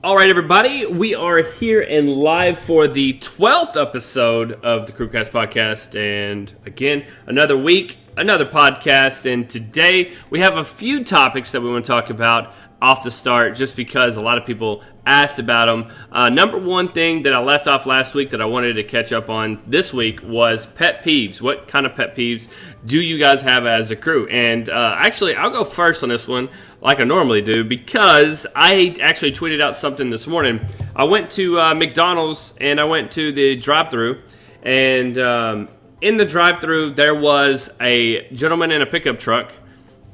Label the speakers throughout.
Speaker 1: All right, everybody, we are here and live for the 12th episode of the CrewCast podcast, and again, another week, another podcast, and today we have a few topics that we want to talk about off the start, just because a lot of people asked about them. Number one thing that I left off last week that I wanted to catch up on this week was pet peeves. What kind of pet peeves do you guys have as a crew? And actually, I'll go first on this one, like I normally do, because I actually tweeted out something this morning. I went to McDonald's and I went to the drive-thru, and in the drive-thru there was a gentleman in a pickup truck,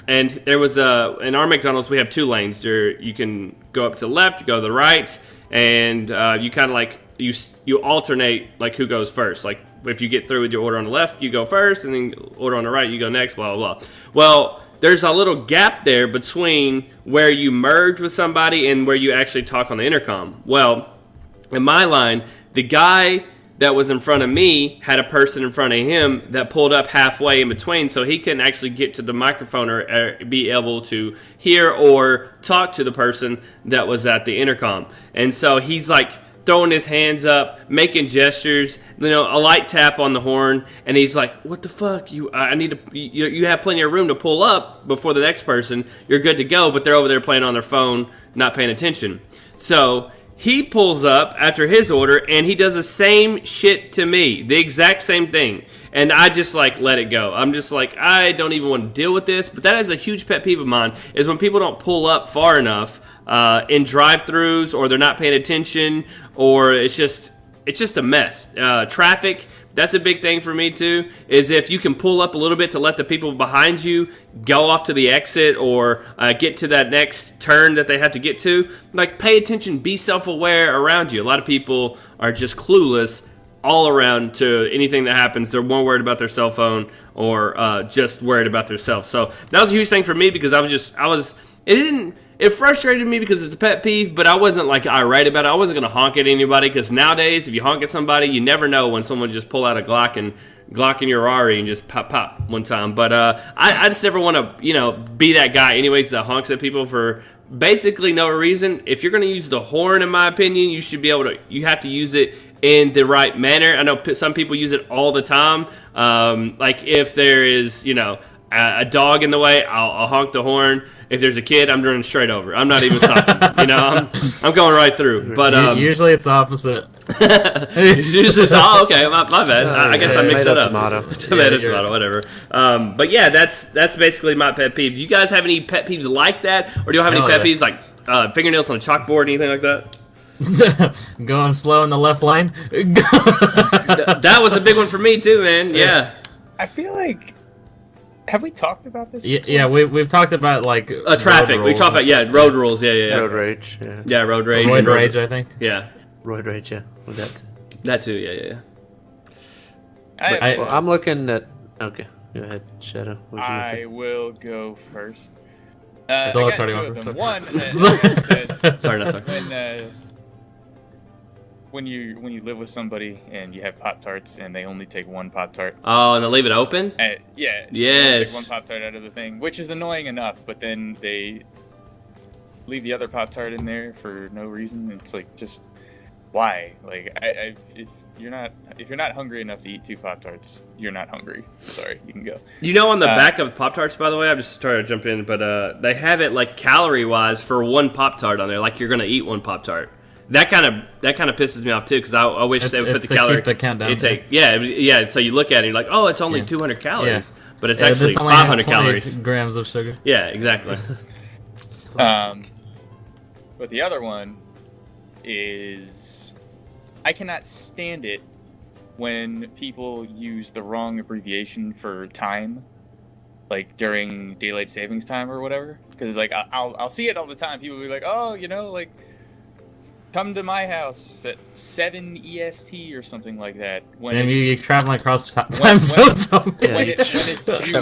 Speaker 1: and there was in our McDonald's we have two lanes. You can go up to the left, you go to the right, and you kind of like you alternate like who goes first. Like if you get through with your order on the left, you go first, and then order on the right, you go next. Blah blah blah. Well, there's a little gap there between where you merge with somebody and where you actually talk on the intercom. Well, in my line, the guy that was in front of me had a person in front of him that pulled up halfway in between, so he couldn't actually get to the microphone or be able to hear or talk to the person that was at the intercom. And so he's like throwing his hands up, making gestures, a light tap on the horn, and he's like, "What the fuck? You have plenty of room to pull up before the next person. You're good to go." But they're over there playing on their phone, not paying attention. So he pulls up after his order, and he does the same shit to me, the exact same thing. And I just like let it go. I'm just like, I don't even want to deal with this. But that is a huge pet peeve of mine, is when people don't pull up far enough in drive-thrus, or they're not paying attention, or it's just a mess. Traffic, that's a big thing for me too, is if you can pull up a little bit to let the people behind you go off to the exit, or get to that next turn that they have to get to. Like, pay attention, be self-aware around you. A lot of people are just clueless all around to anything that happens. They're more worried about their cell phone, or just worried about themselves. So that was a huge thing for me, because it frustrated me because it's a pet peeve, but I wasn't like irate about it. I wasn't going to honk at anybody, because nowadays, if you honk at somebody, you never know when someone just pull out a Glock in your Rari and just pop one time. But I just never want to, be that guy anyways that honks at people for basically no reason. If you're going to use the horn, in my opinion, you have to use it in the right manner. I know some people use it all the time. Like if there is, a dog in the way, I'll honk the horn. If there's a kid, I'm running straight over. I'm not even stopping. I'm going right through. But
Speaker 2: usually it's opposite.
Speaker 1: Okay, my bad. I guess I mixed it up. Tomato, whatever. But yeah, that's basically my pet peeve. Do you guys have any pet peeves like that, or do you have any pet peeves like fingernails on a chalkboard, anything like that?
Speaker 2: Going slow in the left lane.
Speaker 1: That was a big one for me too, man. Yeah.
Speaker 3: I feel like. Have we talked about this before?
Speaker 2: Yeah, we've talked about like
Speaker 1: traffic. We talked about road rules. Yeah.
Speaker 4: Road rage.
Speaker 1: Yeah, road rage.
Speaker 2: Road rage, I think.
Speaker 1: Yeah.
Speaker 4: Road rage. Yeah, with that.
Speaker 1: That too. Yeah.
Speaker 4: I'm looking at. Okay, go ahead, Shadow.
Speaker 3: I will go first.
Speaker 2: Let's start over.
Speaker 3: One.
Speaker 1: Sorry.
Speaker 3: When you live with somebody and you have Pop-Tarts and they only take one Pop-Tart.
Speaker 1: Oh, and they leave it open?
Speaker 3: Yeah.
Speaker 1: Yes.
Speaker 3: Take one Pop-Tart out of the thing, which is annoying enough, but then they leave the other Pop-Tart in there for no reason. It's like, just why? Like, if you're not hungry enough to eat two Pop-Tarts, you're not hungry. Sorry, you can go.
Speaker 1: On the back of Pop-Tarts, by the way, I'm just trying to jump in, but they have it like calorie-wise for one Pop-Tart on there, like you're gonna eat one Pop-Tart. That kind of pisses me off too, because I wish they would put the calorie intake. Yeah. So you look at it, and you're like, oh, it's only 200 calories, but it's actually 500 calories.
Speaker 2: Grams of sugar.
Speaker 1: Yeah, exactly.
Speaker 3: But the other one is, I cannot stand it when people use the wrong abbreviation for time, like during daylight savings time or whatever. Because like I'll see it all the time. People will be like, oh, like. Come to my house at 7 EST or something like that.
Speaker 2: When you're traveling across time zones.
Speaker 3: When it's June.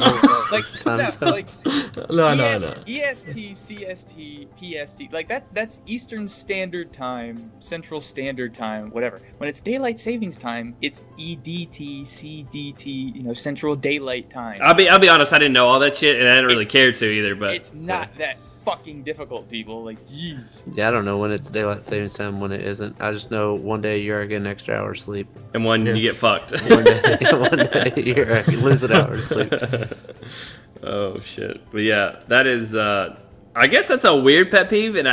Speaker 3: No. EST, CST, PST. Like that's Eastern Standard Time, Central Standard Time, whatever. When it's Daylight Savings Time, it's EDT, CDT, Central Daylight Time.
Speaker 1: I'll be honest, I didn't know all that shit, and I didn't really care to either. But
Speaker 3: it's not that fucking difficult, people. Like, jeez.
Speaker 4: Yeah, I don't know when it's daylight savings time, when it isn't. I just know one day you're getting an extra hour of sleep.
Speaker 1: And one you get fucked.
Speaker 4: One day you lose an hour of sleep.
Speaker 1: Oh shit! But yeah, that is. I guess that's a weird pet peeve, and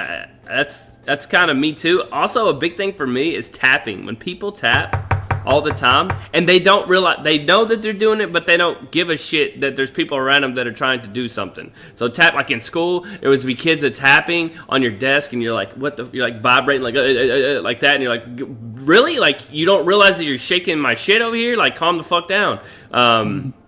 Speaker 1: that's kind of me too. Also, a big thing for me is tapping. When people tap all the time, and they don't realize, they know that they're doing it, but they don't give a shit that there's people around them that are trying to do something. So tap, like in school, there was kids that tapping on your desk, and you're like, what the? You're like vibrating like that, and you're like, really? Like you don't realize that you're shaking my shit over here? Like calm the fuck down.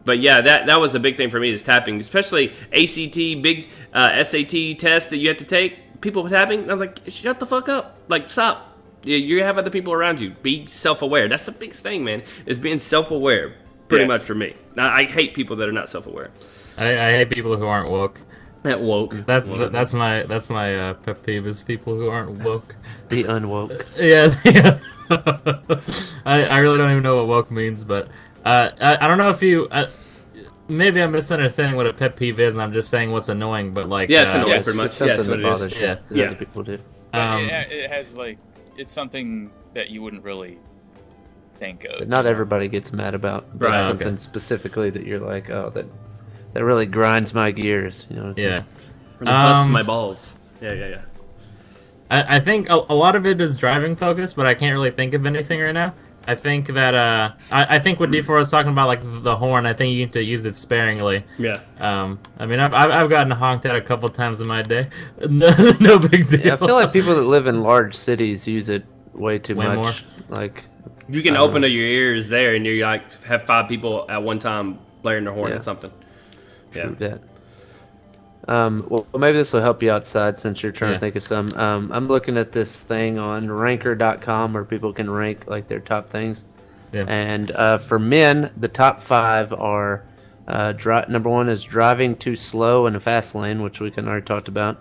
Speaker 1: But yeah, that was a big thing for me is tapping, especially ACT, big SAT test that you have to take. People tapping, I was like, shut the fuck up. Like, stop. You have other people around you. Be self-aware. That's the biggest thing, man, is being self-aware, pretty much for me. Now, I hate people that are not self-aware.
Speaker 2: I hate people who aren't woke.
Speaker 1: That woke.
Speaker 2: That's my pet peeve is people who aren't woke.
Speaker 4: The unwoke.
Speaker 2: Yeah. I really don't even know what woke means, but I don't know if you... maybe I'm misunderstanding what a pet peeve is, and I'm just saying what's annoying, but like...
Speaker 1: Yeah, it's annoying, pretty much.
Speaker 4: It's something
Speaker 1: that's what
Speaker 4: that bothers
Speaker 1: it is.
Speaker 4: you that other people do.
Speaker 3: It has, like... It's something that you wouldn't really think of.
Speaker 4: But not everybody gets mad about something specifically that you're like, oh, that really grinds my gears. You know what I'm saying?
Speaker 1: Or busts my balls. Yeah.
Speaker 2: I think a lot of it is driving focused, but I can't really think of anything right now. I think that I think what D4 was talking about, like the horn, I think you need to use it sparingly.
Speaker 1: Yeah.
Speaker 2: I mean, I've gotten honked at a couple times in my day. No big deal.
Speaker 4: Yeah, I feel like people that live in large cities use it way too much.
Speaker 2: More.
Speaker 4: Like
Speaker 1: You can open your ears there, and you like have 5 people at one time blaring their horn or something.
Speaker 4: True that. Well, maybe this will help you outside since you're trying to think of some. I'm looking at this thing on ranker.com where people can rank like their top things.
Speaker 2: Yeah.
Speaker 4: And for men, the top 5 are number 1 is driving too slow in a fast lane, which we already talked about.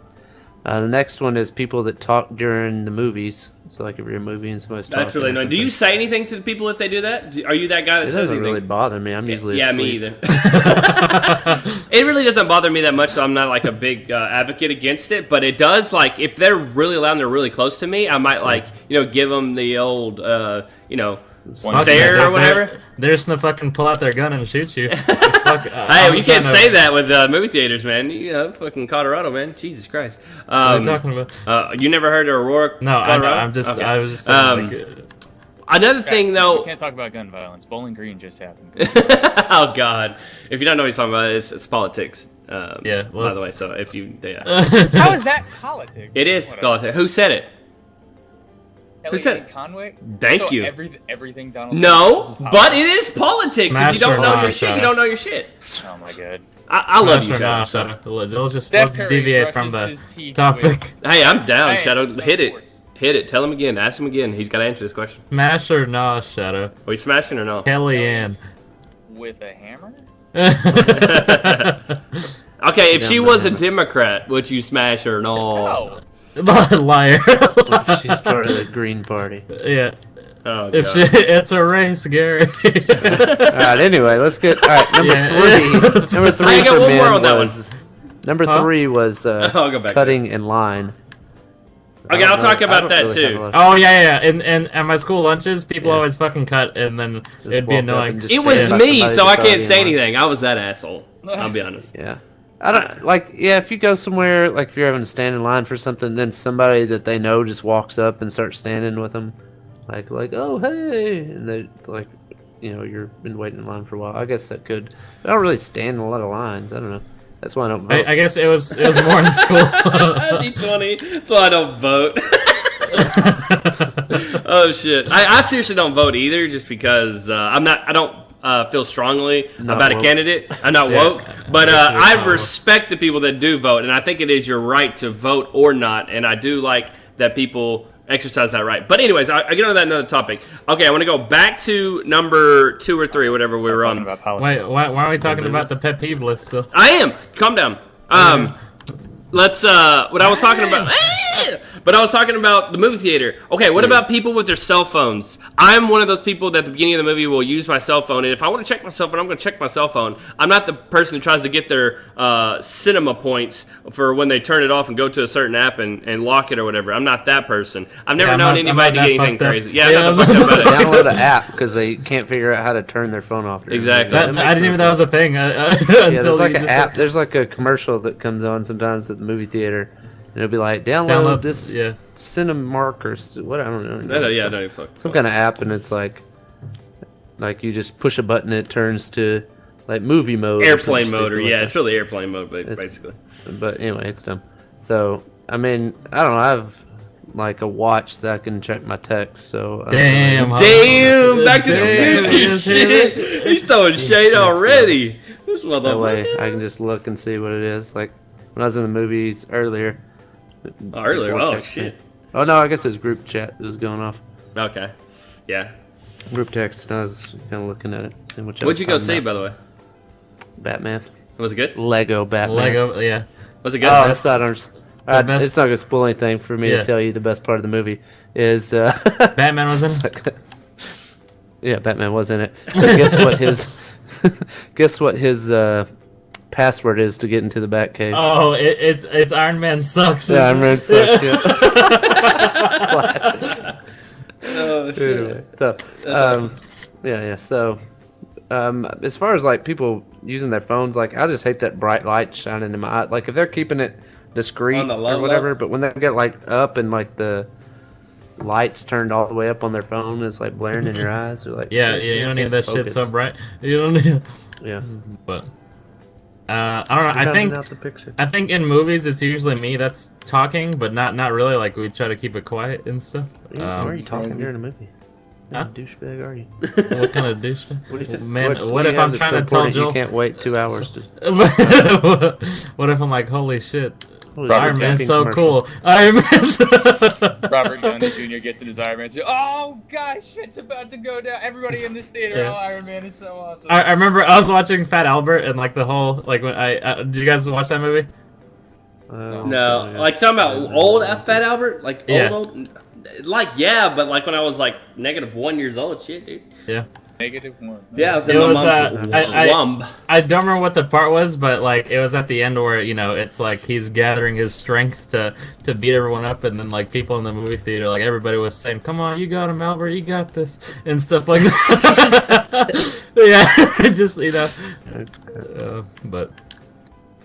Speaker 4: The next one is people that talk during the movies. So like if you're in a movie and somebody's talking.
Speaker 1: That's really annoying. Do you say anything to the people if they do that? Are you that guy that
Speaker 4: It
Speaker 1: says
Speaker 4: doesn't
Speaker 1: anything?
Speaker 4: really bother me. I'm usually asleep.
Speaker 1: me either. It really doesn't bother me that much, so I'm not like a big advocate against it. But it does, like, if they're really loud and they're really close to me, I might like, give them the old, stare or whatever.
Speaker 2: They're just gonna fucking pull out their gun and shoot you.
Speaker 1: Hey, you can't say that with movie theaters, man. Fucking Colorado, man. Jesus Christ.
Speaker 2: What are you talking about?
Speaker 1: You never heard of Aurora,
Speaker 2: No,
Speaker 1: Colorado?
Speaker 2: I was just saying,
Speaker 1: another thing, though.
Speaker 3: We can't talk about gun violence. Bowling Green just happened.
Speaker 1: Oh God! If you don't know what he's talking about, it's politics. By the way, so if you,
Speaker 3: How is that politics?
Speaker 1: it is politics. Who said it? Who said it?
Speaker 3: Conway?
Speaker 1: Thank
Speaker 3: so
Speaker 1: you.
Speaker 3: Everything Donald
Speaker 1: No,
Speaker 3: Trump does is
Speaker 1: but it is politics. If you don't know
Speaker 2: Master
Speaker 1: your shit, you don't know your shit.
Speaker 3: Oh my god.
Speaker 1: I love you,
Speaker 2: Shadow.
Speaker 1: Shadow.
Speaker 2: Let's
Speaker 3: Steph Curry
Speaker 2: deviate from
Speaker 3: brushes his
Speaker 2: the
Speaker 3: teeth
Speaker 2: topic.
Speaker 1: Hey, I'm down,
Speaker 3: Hey,
Speaker 1: Shadow.
Speaker 3: that's
Speaker 1: Hit it.
Speaker 3: sports.
Speaker 1: Hit it. Tell him again. Ask him again. He's got to answer this question.
Speaker 2: Smash or nah, Shadow?
Speaker 1: Are we smashing or no?
Speaker 2: Kellyanne.
Speaker 3: With a hammer?
Speaker 1: Okay, if she was a Democrat, would you smash her or no?
Speaker 3: No.
Speaker 2: Liar.
Speaker 4: She's part of the Green Party.
Speaker 2: Yeah.
Speaker 1: Oh, God.
Speaker 2: It's a race, Gary.
Speaker 4: Alright, anyway, let's get... Alright, number three. Number 3
Speaker 1: I got
Speaker 4: for
Speaker 1: one more
Speaker 4: men
Speaker 1: on that
Speaker 4: was... Number 3 was
Speaker 1: I'll go back
Speaker 4: cutting in line.
Speaker 1: Okay, I'll talk about that, too.
Speaker 2: Oh yeah. And at my school lunches, people always fucking cut, and then it'd be
Speaker 4: walk up
Speaker 2: annoying.
Speaker 4: and just
Speaker 1: It was
Speaker 4: stand by
Speaker 1: me,
Speaker 4: somebody
Speaker 1: so I
Speaker 4: that's
Speaker 1: can't
Speaker 4: already
Speaker 1: say
Speaker 4: in line.
Speaker 1: anything. I was that asshole. I'll be honest.
Speaker 4: Yeah. I don't like. Yeah, if you go somewhere like if you're having to stand in line for something, then somebody that they know just walks up and starts standing with them, like oh hey, and they like, you've been waiting in line for a while. I guess that could. I don't really stand in a lot of lines. I don't know. That's why I don't vote.
Speaker 2: I guess it was more in school.
Speaker 1: That'd be funny. That's why I don't vote. Oh shit! I seriously don't vote either, just because I don't feel strongly
Speaker 4: Not
Speaker 1: about
Speaker 4: woke.
Speaker 1: a candidate. I'm not
Speaker 2: Yeah.
Speaker 1: woke, but I respect the people that do vote, and I think it is your right to vote or not. And I do like that people exercise that right. But anyways, I get on that another topic. Okay, I want to go back to number 2 or 3, whatever we were on.
Speaker 3: Talking about politics.
Speaker 2: Wait, why aren't we talking about the pet peeve list still?
Speaker 1: I am. Calm down. Let's what I was talking about. But I was talking about the movie theater. Okay, what about people with their cell phones? I'm one of those people that at the beginning of the movie will use my cell phone, and if I want to check my cell phone, I'm going to check my cell phone. I'm not the person who tries to get their cinema points for when they turn it off and go to a certain app and lock it or whatever. I'm not that person. I've never known anybody to get anything crazy. Yeah, I'm not the fucked up about it.
Speaker 4: Download an app because they can't figure out how to turn their phone off.
Speaker 1: Exactly.
Speaker 2: I didn't even know that was a thing.
Speaker 4: Yeah, there's like an app. There's like a commercial that comes on sometimes at the movie theater, and it'll be like, download this Cinemark or what, I don't know.
Speaker 1: No,
Speaker 4: some kind of app, and it's like you just push a button, it turns to like movie mode,
Speaker 1: airplane mode, or it's really airplane mode, but basically.
Speaker 4: But anyway, it's dumb. So I mean, I don't know. I have like a watch that I can check my text. So
Speaker 2: damn,
Speaker 1: Back to the Future shit. He's throwing shade already. This motherfucker.
Speaker 4: That way I can just look and see what it is. Like when I was in the movies earlier.
Speaker 1: Oh shit.
Speaker 4: Oh no, I guess it was group chat that was going off.
Speaker 1: Okay. Yeah.
Speaker 4: Group text. And I was kind of looking at it, seeing what.
Speaker 1: What'd you go see, by the way?
Speaker 4: Batman.
Speaker 1: Was it good?
Speaker 4: Lego Batman.
Speaker 2: Lego, yeah.
Speaker 1: Was it good?
Speaker 4: Oh, sidearms.
Speaker 2: best-
Speaker 4: It's not gonna spoil anything for me to tell you. The best part of the movie is
Speaker 2: Batman was in it.
Speaker 4: Yeah, Batman was in it. But guess what his password is to get into the Batcave?
Speaker 2: Oh, it's Iron Man sucks.
Speaker 4: Yeah, Iron Man sucks. Yeah. Classic.
Speaker 1: Oh shit.
Speaker 4: Anyway, so, yeah. So, as far as like people using their phones, like I just hate that bright light shining in my eye. Like if they're keeping it discreet
Speaker 1: On the low,
Speaker 4: or whatever, but when they get like up and like the lights turned all the way up on their phone, it's like blaring in your eyes. Or like
Speaker 2: Yeah, you don't need that shit so bright. You don't need.
Speaker 4: Yeah,
Speaker 2: But I don't know. I think in movies it's usually me that's talking, but not really. Like we try to keep it quiet and stuff.
Speaker 4: Why are you talking during a movie?
Speaker 2: Huh?
Speaker 4: What douchebag are you?
Speaker 2: What kind of douche? Man, what
Speaker 4: do
Speaker 2: if
Speaker 4: you
Speaker 2: I'm
Speaker 4: have
Speaker 2: trying
Speaker 4: that's
Speaker 2: to
Speaker 4: so
Speaker 2: tell
Speaker 4: important
Speaker 2: Joel?
Speaker 4: you can't wait 2 hours to?
Speaker 2: What if I'm like, holy shit,
Speaker 4: Robert
Speaker 2: Iron Man's
Speaker 4: Camping
Speaker 2: so
Speaker 4: commercial.
Speaker 2: cool. Iron Man's.
Speaker 3: Robert Downey Jr. gets in his Iron Man suit. Oh gosh, shit's about to go down. Everybody in this theater,
Speaker 2: Yeah.
Speaker 3: oh, Iron Man is so awesome.
Speaker 2: I remember I was watching Fat Albert and like the whole like when did you guys watch that movie?
Speaker 1: No, like talking about old Fat Albert, like old. Like but like when I was like -1 years old, shit, dude.
Speaker 2: Yeah.
Speaker 3: -1.
Speaker 1: Yeah, I was
Speaker 2: It
Speaker 1: in
Speaker 2: was,
Speaker 1: my slump.
Speaker 2: I don't remember what the part was, but like it was at the end where it's like he's gathering his strength to beat everyone up, and then like people in the movie theater, like everybody was saying, "Come on, you got him, Albert, you got this," and stuff like that. Yeah, just but.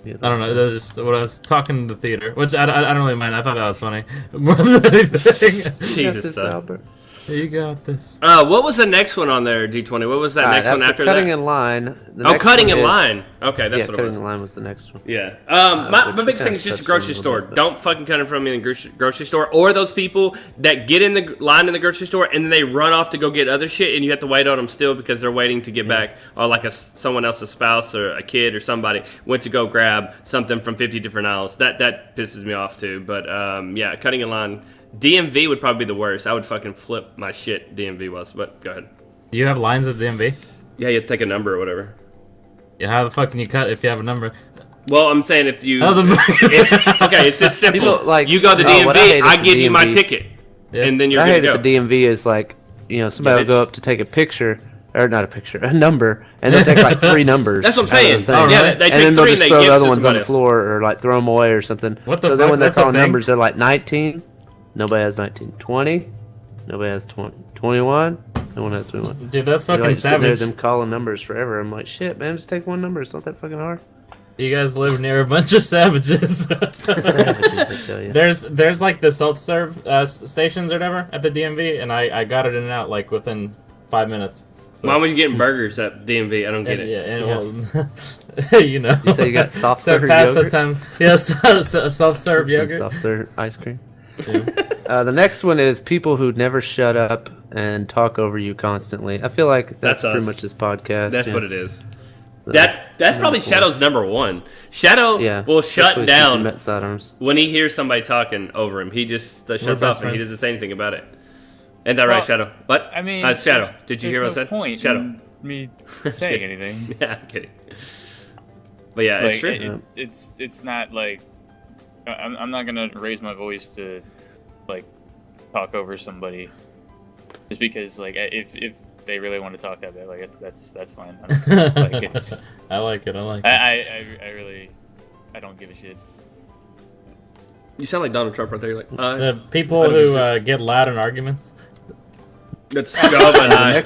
Speaker 4: Yeah,
Speaker 2: I don't know. That was just what I was talking in the theater, which I don't really mind. I thought that was funny more than anything.
Speaker 1: Jesus,
Speaker 4: Albert.
Speaker 2: You got this.
Speaker 1: What was the next one on there, D20? What was that next one after
Speaker 4: cutting
Speaker 1: that?
Speaker 4: in line.
Speaker 1: Cutting in line. Okay, that's what it
Speaker 4: cutting
Speaker 1: was.
Speaker 4: in line was the next one.
Speaker 1: Yeah. My
Speaker 4: which
Speaker 1: big
Speaker 4: we
Speaker 1: thing is
Speaker 4: kinda
Speaker 1: just a
Speaker 4: touched on
Speaker 1: grocery
Speaker 4: a
Speaker 1: store.
Speaker 4: little bit, but-
Speaker 1: Don't fucking cut in front of me in the grocery store, or those people that get in the line in the grocery store and then they run off to go get other shit, and you have to wait on them still because they're waiting to get back, or like someone else's spouse or a kid or somebody went to go grab something from 50 different aisles. That pisses me off too. But yeah, cutting in line. DMV would probably be the worst. I would fucking flip my shit. DMV was, but go ahead.
Speaker 2: Do you have lines at DMV?
Speaker 1: Yeah, you have to take a number or whatever.
Speaker 2: Yeah, how the fuck can you cut if you have a number?
Speaker 1: Well, I'm saying if you...
Speaker 2: How the fuck?
Speaker 1: Okay, it's just simple.
Speaker 4: People, like,
Speaker 1: you go to
Speaker 4: no, what
Speaker 1: DMV,
Speaker 4: I
Speaker 1: I
Speaker 4: hate at the
Speaker 1: give you my
Speaker 4: DMV
Speaker 1: ticket,
Speaker 2: Yeah.
Speaker 1: and then you're
Speaker 4: I
Speaker 1: good
Speaker 4: hate
Speaker 1: to
Speaker 4: at
Speaker 1: go.
Speaker 4: the DMV is like, somebody will
Speaker 1: bitch.
Speaker 4: go up to take a picture, or not a picture, a number, and they'll take like 3 numbers.
Speaker 1: That's what I'm
Speaker 4: out of the
Speaker 1: saying.
Speaker 4: thing.
Speaker 2: Oh,
Speaker 1: Yeah,
Speaker 2: really?
Speaker 1: they
Speaker 4: And
Speaker 1: take
Speaker 4: then they'll
Speaker 1: 3
Speaker 4: just
Speaker 1: and they
Speaker 4: throw
Speaker 1: give
Speaker 4: the
Speaker 1: it
Speaker 4: other
Speaker 1: to
Speaker 4: ones on
Speaker 1: somebody
Speaker 4: the
Speaker 1: else.
Speaker 4: floor, or like throw them away or something.
Speaker 2: What the
Speaker 4: so then
Speaker 2: fuck?
Speaker 4: when they're
Speaker 2: That's a
Speaker 4: calling
Speaker 2: thing?
Speaker 4: numbers, they're like 19. Nobody has 19. 20. Nobody has 20. 21. No one has 21.
Speaker 2: Dude, that's
Speaker 4: You're
Speaker 2: fucking
Speaker 4: like sitting there,
Speaker 2: savage.
Speaker 4: them calling numbers forever. I'm like, shit, man, just take one number. It's not that fucking hard.
Speaker 2: You guys live near a bunch of savages.
Speaker 4: Savages, I tell you.
Speaker 2: There's like the self-serve stations or whatever at the DMV, and I got it in and out like within 5 minutes. So,
Speaker 1: Why were you getting burgers at DMV? I don't get it.
Speaker 2: Yeah, and well, you know.
Speaker 4: You say you got soft
Speaker 2: So
Speaker 4: serve
Speaker 2: pass the
Speaker 4: yogurt?
Speaker 2: time. Yes, self-serve
Speaker 4: Some
Speaker 2: yogurt.
Speaker 4: soft serve ice cream. The next one is people who never shut up and talk over you constantly. I feel like that's
Speaker 1: That's
Speaker 4: pretty
Speaker 1: us.
Speaker 4: much this podcast.
Speaker 1: That's
Speaker 4: yeah.
Speaker 1: what it is. That's probably Shadow's number one. Shadow
Speaker 4: Yeah,
Speaker 1: will
Speaker 4: especially
Speaker 1: shut
Speaker 4: since
Speaker 1: down
Speaker 4: he met Sidearms.
Speaker 1: when he hears somebody talking over him. He just shuts
Speaker 2: best
Speaker 1: off and he
Speaker 2: friends.
Speaker 1: doesn't say anything about it. Ain't that right,
Speaker 3: Well,
Speaker 1: Shadow? What?
Speaker 3: I mean,
Speaker 1: Shadow.
Speaker 3: there's-
Speaker 1: Did you hear what I
Speaker 3: there's
Speaker 1: said?
Speaker 3: no point
Speaker 1: Shadow.
Speaker 3: in me saying anything.
Speaker 1: Yeah, I'm kidding. But yeah, it's
Speaker 3: Like,
Speaker 1: true.
Speaker 3: it's not like I'm not gonna raise my voice to like talk over somebody just because like if they really want to talk that bad, like that's fine.
Speaker 2: I like it.
Speaker 3: I really don't give a shit.
Speaker 1: You sound like Donald Trump right there. You're like,
Speaker 2: The people who get loud in arguments.
Speaker 1: that's Joe and I.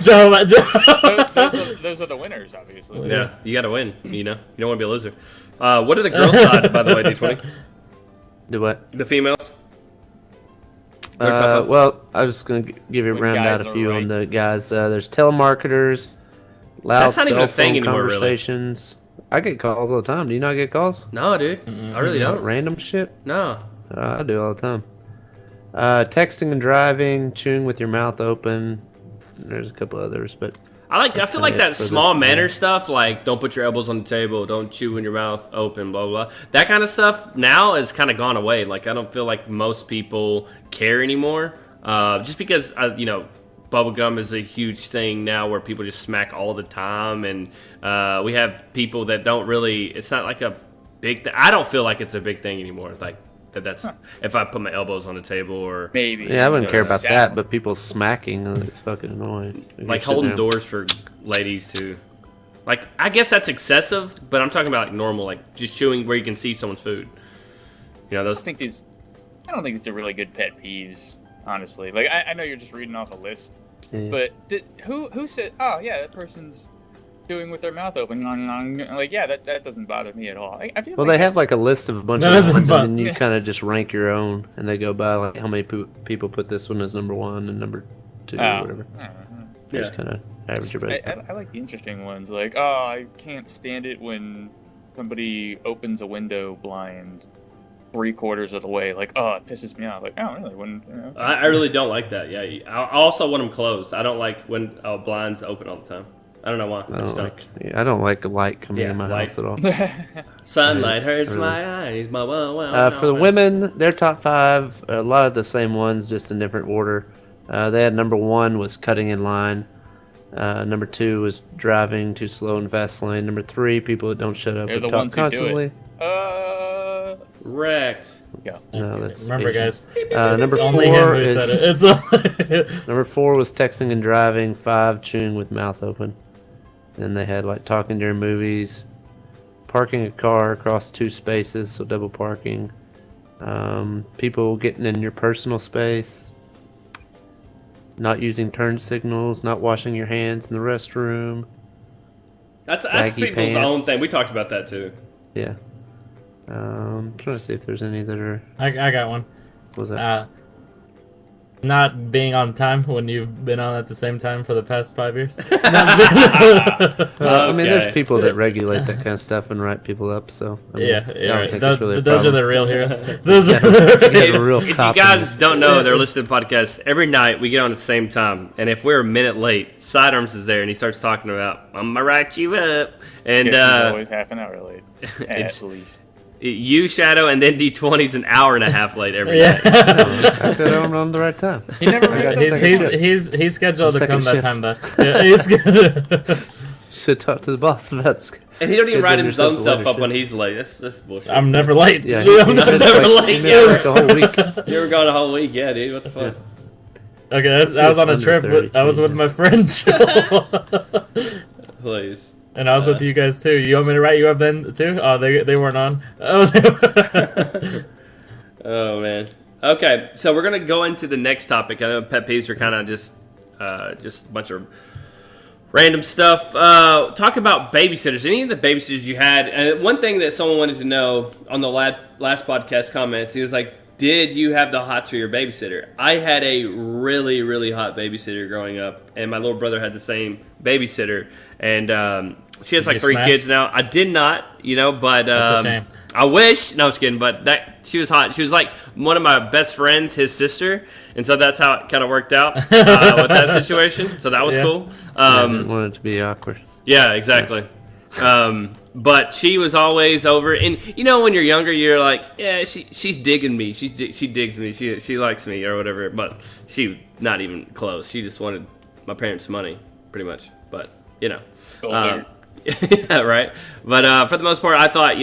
Speaker 3: Those are the winners, obviously.
Speaker 1: Yeah, you got to win. You know, you don't want to be a loser. What are the girls' side, by the way, D20?
Speaker 4: Do what?
Speaker 1: The females.
Speaker 4: Well, I was just gonna give you a
Speaker 3: When
Speaker 4: round
Speaker 3: guys
Speaker 4: out a
Speaker 3: are
Speaker 4: few
Speaker 3: right.
Speaker 4: on the guys. There's telemarketers, loud
Speaker 1: That's not even
Speaker 4: cell
Speaker 1: a thing
Speaker 4: phone
Speaker 1: anymore, really.
Speaker 4: conversations. I get calls all the time. Do you not get calls?
Speaker 1: No, dude, I really don't.
Speaker 4: Random shit.
Speaker 1: No.
Speaker 4: I do all the time. Texting and driving, chewing with your mouth open. There's a couple others, but
Speaker 1: I feel
Speaker 4: kinda
Speaker 1: like
Speaker 4: it
Speaker 1: that
Speaker 4: for the-
Speaker 1: small manner stuff, like don't put your elbows on the table, don't chew in your mouth open, blah, blah, blah. That kind of stuff now has kind of gone away. Like, I don't feel like most people care anymore. Just because, bubblegum is a huge thing now where people just smack all the time. And we have people that don't really, it's not like a big thing. I don't feel like it's a big thing anymore. Like, that's if I put my elbows on the table or
Speaker 3: Maybe.
Speaker 4: yeah, I wouldn't care about
Speaker 3: Sound.
Speaker 4: that. But people smacking, it's fucking annoying. You're
Speaker 1: like
Speaker 4: sitting
Speaker 1: holding
Speaker 4: there-
Speaker 1: doors for ladies too. Like, I guess that's excessive, but I'm talking about like normal, like just chewing where you can see someone's food. You know,
Speaker 3: I
Speaker 1: those.
Speaker 3: don't think these are really good pet peeves, honestly. Like I know you're just reading off a list,
Speaker 4: Yeah.
Speaker 3: but who said? Oh yeah, that person's doing with their mouth open. Like yeah, that doesn't bother me at all. I feel
Speaker 4: Well,
Speaker 3: like
Speaker 4: they have like a list of a bunch
Speaker 2: That
Speaker 4: of
Speaker 2: doesn't
Speaker 4: ones,
Speaker 2: bother-
Speaker 4: and then you kind of just rank your own, and they go by like how many people put this one as number 1 and number 2
Speaker 3: Oh.
Speaker 4: or whatever.
Speaker 3: I don't know.
Speaker 4: They just kind of average your best.
Speaker 3: I like the interesting ones. Like, oh, I can't stand it when somebody opens a window blind 3/4 of the way. Like, oh, it pisses me off. Like, oh, really? When
Speaker 1: I really don't like that. Yeah, I also want them closed. I don't like when blinds open all the time. I don't know why.
Speaker 4: I don't like light coming
Speaker 1: Yeah,
Speaker 4: in my
Speaker 1: light.
Speaker 4: house at all.
Speaker 1: Sunlight hurts
Speaker 4: really.
Speaker 1: my eyes.
Speaker 4: For the women, their top 5, a lot of the same ones, just in different order. They had number 1 was cutting in line. Number 2 was driving too slow in fast lane. Number 3, people that don't shut up
Speaker 3: They're
Speaker 4: and
Speaker 3: the
Speaker 4: talk
Speaker 3: ones who do it.
Speaker 4: constantly.
Speaker 1: Wrecked.
Speaker 3: Yeah.
Speaker 4: No, that's
Speaker 2: Remember,
Speaker 4: Asian.
Speaker 2: guys.
Speaker 4: Number
Speaker 2: It's only him
Speaker 4: 4
Speaker 2: who
Speaker 4: is
Speaker 2: said it. It's
Speaker 4: number 4 was texting and driving. 5, chewing with mouth open. Then they had like talking during movies, parking a car across 2 spaces, so double parking. People getting in your personal space. Not using turn signals, not washing your hands in the restroom.
Speaker 1: That's
Speaker 4: Saggy
Speaker 1: people's own
Speaker 4: pants.
Speaker 1: thing. We talked about that too.
Speaker 4: Yeah. I'm trying to see if there's any that are.
Speaker 2: I got one.
Speaker 4: What was that?
Speaker 2: Not being on time when you've been on at the same time for the past 5 years.
Speaker 4: I mean,
Speaker 1: Okay.
Speaker 4: there's people that regulate that kind of stuff and write people up. So I mean, I don't
Speaker 2: right.
Speaker 4: think
Speaker 2: Those,
Speaker 4: it's really a
Speaker 2: those are
Speaker 4: problem.
Speaker 2: the real heroes. Those
Speaker 4: Yeah,
Speaker 2: are
Speaker 4: you guys are real
Speaker 1: If you
Speaker 4: cops.
Speaker 1: guys don't know, they're listening to the podcast. Every night we get on at the same time, and if we're a minute late, Sidearms is there, and he starts talking about, "I'm gonna write you up," and
Speaker 3: It's always half an hour late,
Speaker 1: It's-
Speaker 3: at least.
Speaker 1: you, Shadow, and then D20's an hour and a half late every day.
Speaker 2: yeah.
Speaker 4: I could have on the right time.
Speaker 3: He never
Speaker 4: I got
Speaker 3: wakes up.
Speaker 2: He's scheduled to
Speaker 4: Second
Speaker 2: come that
Speaker 4: shift.
Speaker 2: time though. Yeah, he's
Speaker 4: Should talk to the boss about this.
Speaker 1: And he don't even
Speaker 4: Schedule
Speaker 1: write his
Speaker 4: yourself
Speaker 1: own
Speaker 4: to
Speaker 1: self
Speaker 4: later
Speaker 1: up when
Speaker 4: shift.
Speaker 1: he's late. That's bullshit.
Speaker 2: I'm never late.
Speaker 4: Yeah,
Speaker 2: I'm
Speaker 1: never
Speaker 2: never-
Speaker 1: late.
Speaker 4: He missed like a whole week.
Speaker 1: You were gone a whole week, yeah, dude. What the fuck?
Speaker 2: Okay, I was on a
Speaker 4: Under
Speaker 2: trip.
Speaker 4: 30,
Speaker 2: I was with my friend Joel.
Speaker 1: Please.
Speaker 2: And I was with you guys too. You want me to write you up then too? Oh, they weren't on. Oh,
Speaker 1: Oh man. Okay, so we're gonna go into the next topic. I know pet peeves are kind of just a bunch of random stuff. Talk about babysitters. Any of the babysitters you had? And one thing that someone wanted to know on the last podcast comments, he was like, "Did you have the hots for your babysitter?" I had a really, really hot babysitter growing up, and my little brother had the same babysitter, and she has
Speaker 2: Did
Speaker 1: like
Speaker 2: you
Speaker 1: 3
Speaker 2: smash?
Speaker 1: kids now. I did not, but
Speaker 2: That's a shame.
Speaker 1: I wish. No, I'm just kidding. But she was hot. She was like one of my best friends, his sister, and so that's how it kind of worked out with that situation. So that was
Speaker 2: Yeah.
Speaker 1: cool.
Speaker 4: I didn't want it to be awkward.
Speaker 1: Yeah, exactly. But she was always over, and when you're younger, you're like, yeah, she's digging me. She digs me. She likes me or whatever. But she not even close. She just wanted my parents' money, pretty much. But yeah, right. But for the most part, I thought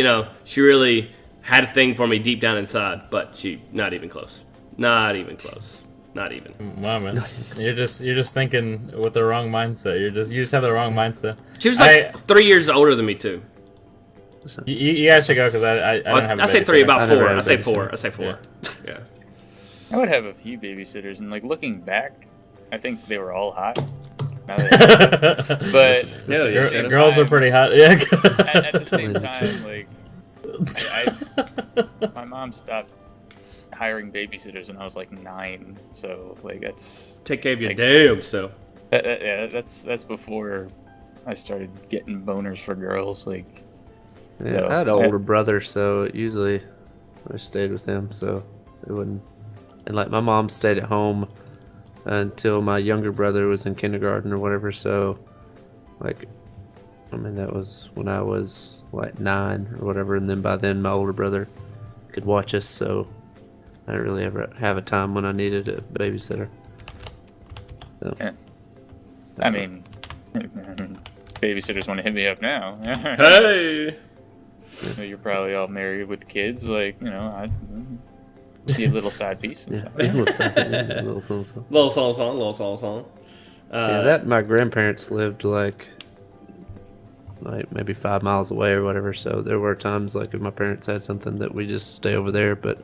Speaker 1: she really had a thing for me deep down inside, but she not even close. Not even close. Not even.
Speaker 2: Wow, man, you're just thinking with the wrong mindset. You just have the wrong mindset.
Speaker 1: She was like 3 years older than me too.
Speaker 2: You guys should go because I don't have.
Speaker 1: I say 3, about
Speaker 4: I never
Speaker 1: 4.
Speaker 4: had
Speaker 1: I
Speaker 4: a
Speaker 1: say
Speaker 4: babysitter.
Speaker 1: 4. I say 4. Yeah.
Speaker 3: I would have a few babysitters, and like looking back, I think they were all hot. Now that- but
Speaker 1: No, yeah, shut up.
Speaker 2: girls are pretty hot. Yeah.
Speaker 3: at the same time, like, my mom stopped hiring babysitters when I was like 9, so like that's
Speaker 1: Take care of your
Speaker 3: Like-
Speaker 1: damn self.
Speaker 3: yeah, that's before I started getting boners for girls. Like,
Speaker 4: Yeah,
Speaker 3: No.
Speaker 4: I had an older brother, so usually I stayed with him, so it wouldn't. And like my mom stayed at home until my younger brother was in kindergarten or whatever. So, like, I mean, that was when I was like 9 or whatever, and then by then my older brother could watch us. So I didn't really ever have a time when I needed a babysitter. So,
Speaker 3: I mean, babysitters want to hit me up now.
Speaker 1: Hey.
Speaker 3: You're probably all married with kids, like, you know, I see a little side piece.
Speaker 4: yeah, a little something, yeah, a little something.
Speaker 1: Little song.
Speaker 4: Yeah, that my grandparents lived like maybe 5 miles away or whatever. So there were times like if my parents had something that we just stay over there, but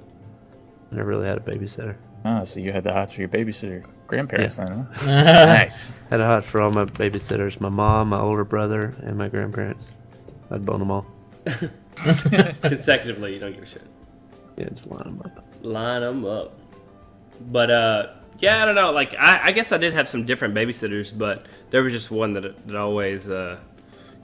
Speaker 4: I never really had a babysitter.
Speaker 3: Oh, so you had the hots for your babysitter grandparents then, huh?
Speaker 2: Yeah.
Speaker 3: Nice.
Speaker 4: Had a hot for all my babysitters: my mom, my older brother, and my grandparents. I'd bone them all.
Speaker 1: Consecutively, you don't give a shit.
Speaker 4: Yeah, just line them up.
Speaker 1: Line them up. But yeah, I don't know. Like I guess I did have some different babysitters, but there was just one that always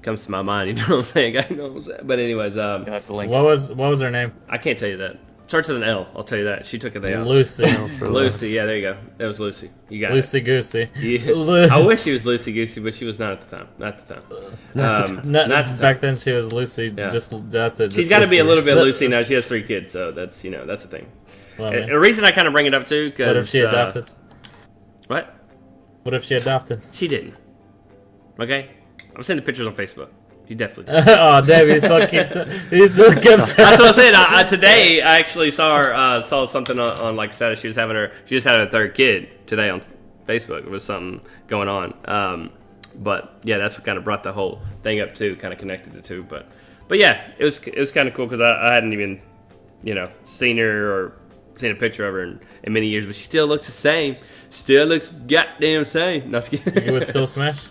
Speaker 1: comes to my mind. You know what I'm saying? I know what I'm saying. But anyways,
Speaker 3: You'll have to link.
Speaker 2: What was her name?
Speaker 1: I can't tell you that. Starts with an L. I'll tell you that. She took it out.
Speaker 2: Lucy.
Speaker 1: Lucy. Yeah, there you go. That was Lucy. You got
Speaker 2: Lucy Goosey.
Speaker 1: it. Yeah. I wish she was Lucy Goosey, but she was not at the time. Not at the time. Not at the time.
Speaker 2: Back then she was Lucy.
Speaker 1: Yeah.
Speaker 2: Just that's it.
Speaker 1: She's
Speaker 2: just
Speaker 1: got to be a
Speaker 2: Lucy.
Speaker 1: little bit Lucy now. She has 3 kids, so that's that's the thing.
Speaker 2: Well,
Speaker 1: A reason I kind of bring it up too, because
Speaker 2: what if she adopted?
Speaker 1: What?
Speaker 2: What if she adopted?
Speaker 1: She didn't. Okay, I'm sending pictures on Facebook. She definitely did.
Speaker 2: Oh, damn! He still keeps. He still kept.
Speaker 1: That's what I'm saying. Today I actually saw her. Saw something on like status. She just had her 3rd kid today on Facebook. It was something going on. But yeah, that's what kind of brought the whole thing up too. Kind of connected the two. But yeah, it was kind of cool because I hadn't even seen her or seen a picture of her in many years, but she still looks the same. Still looks goddamn same. No,
Speaker 2: You would still smash?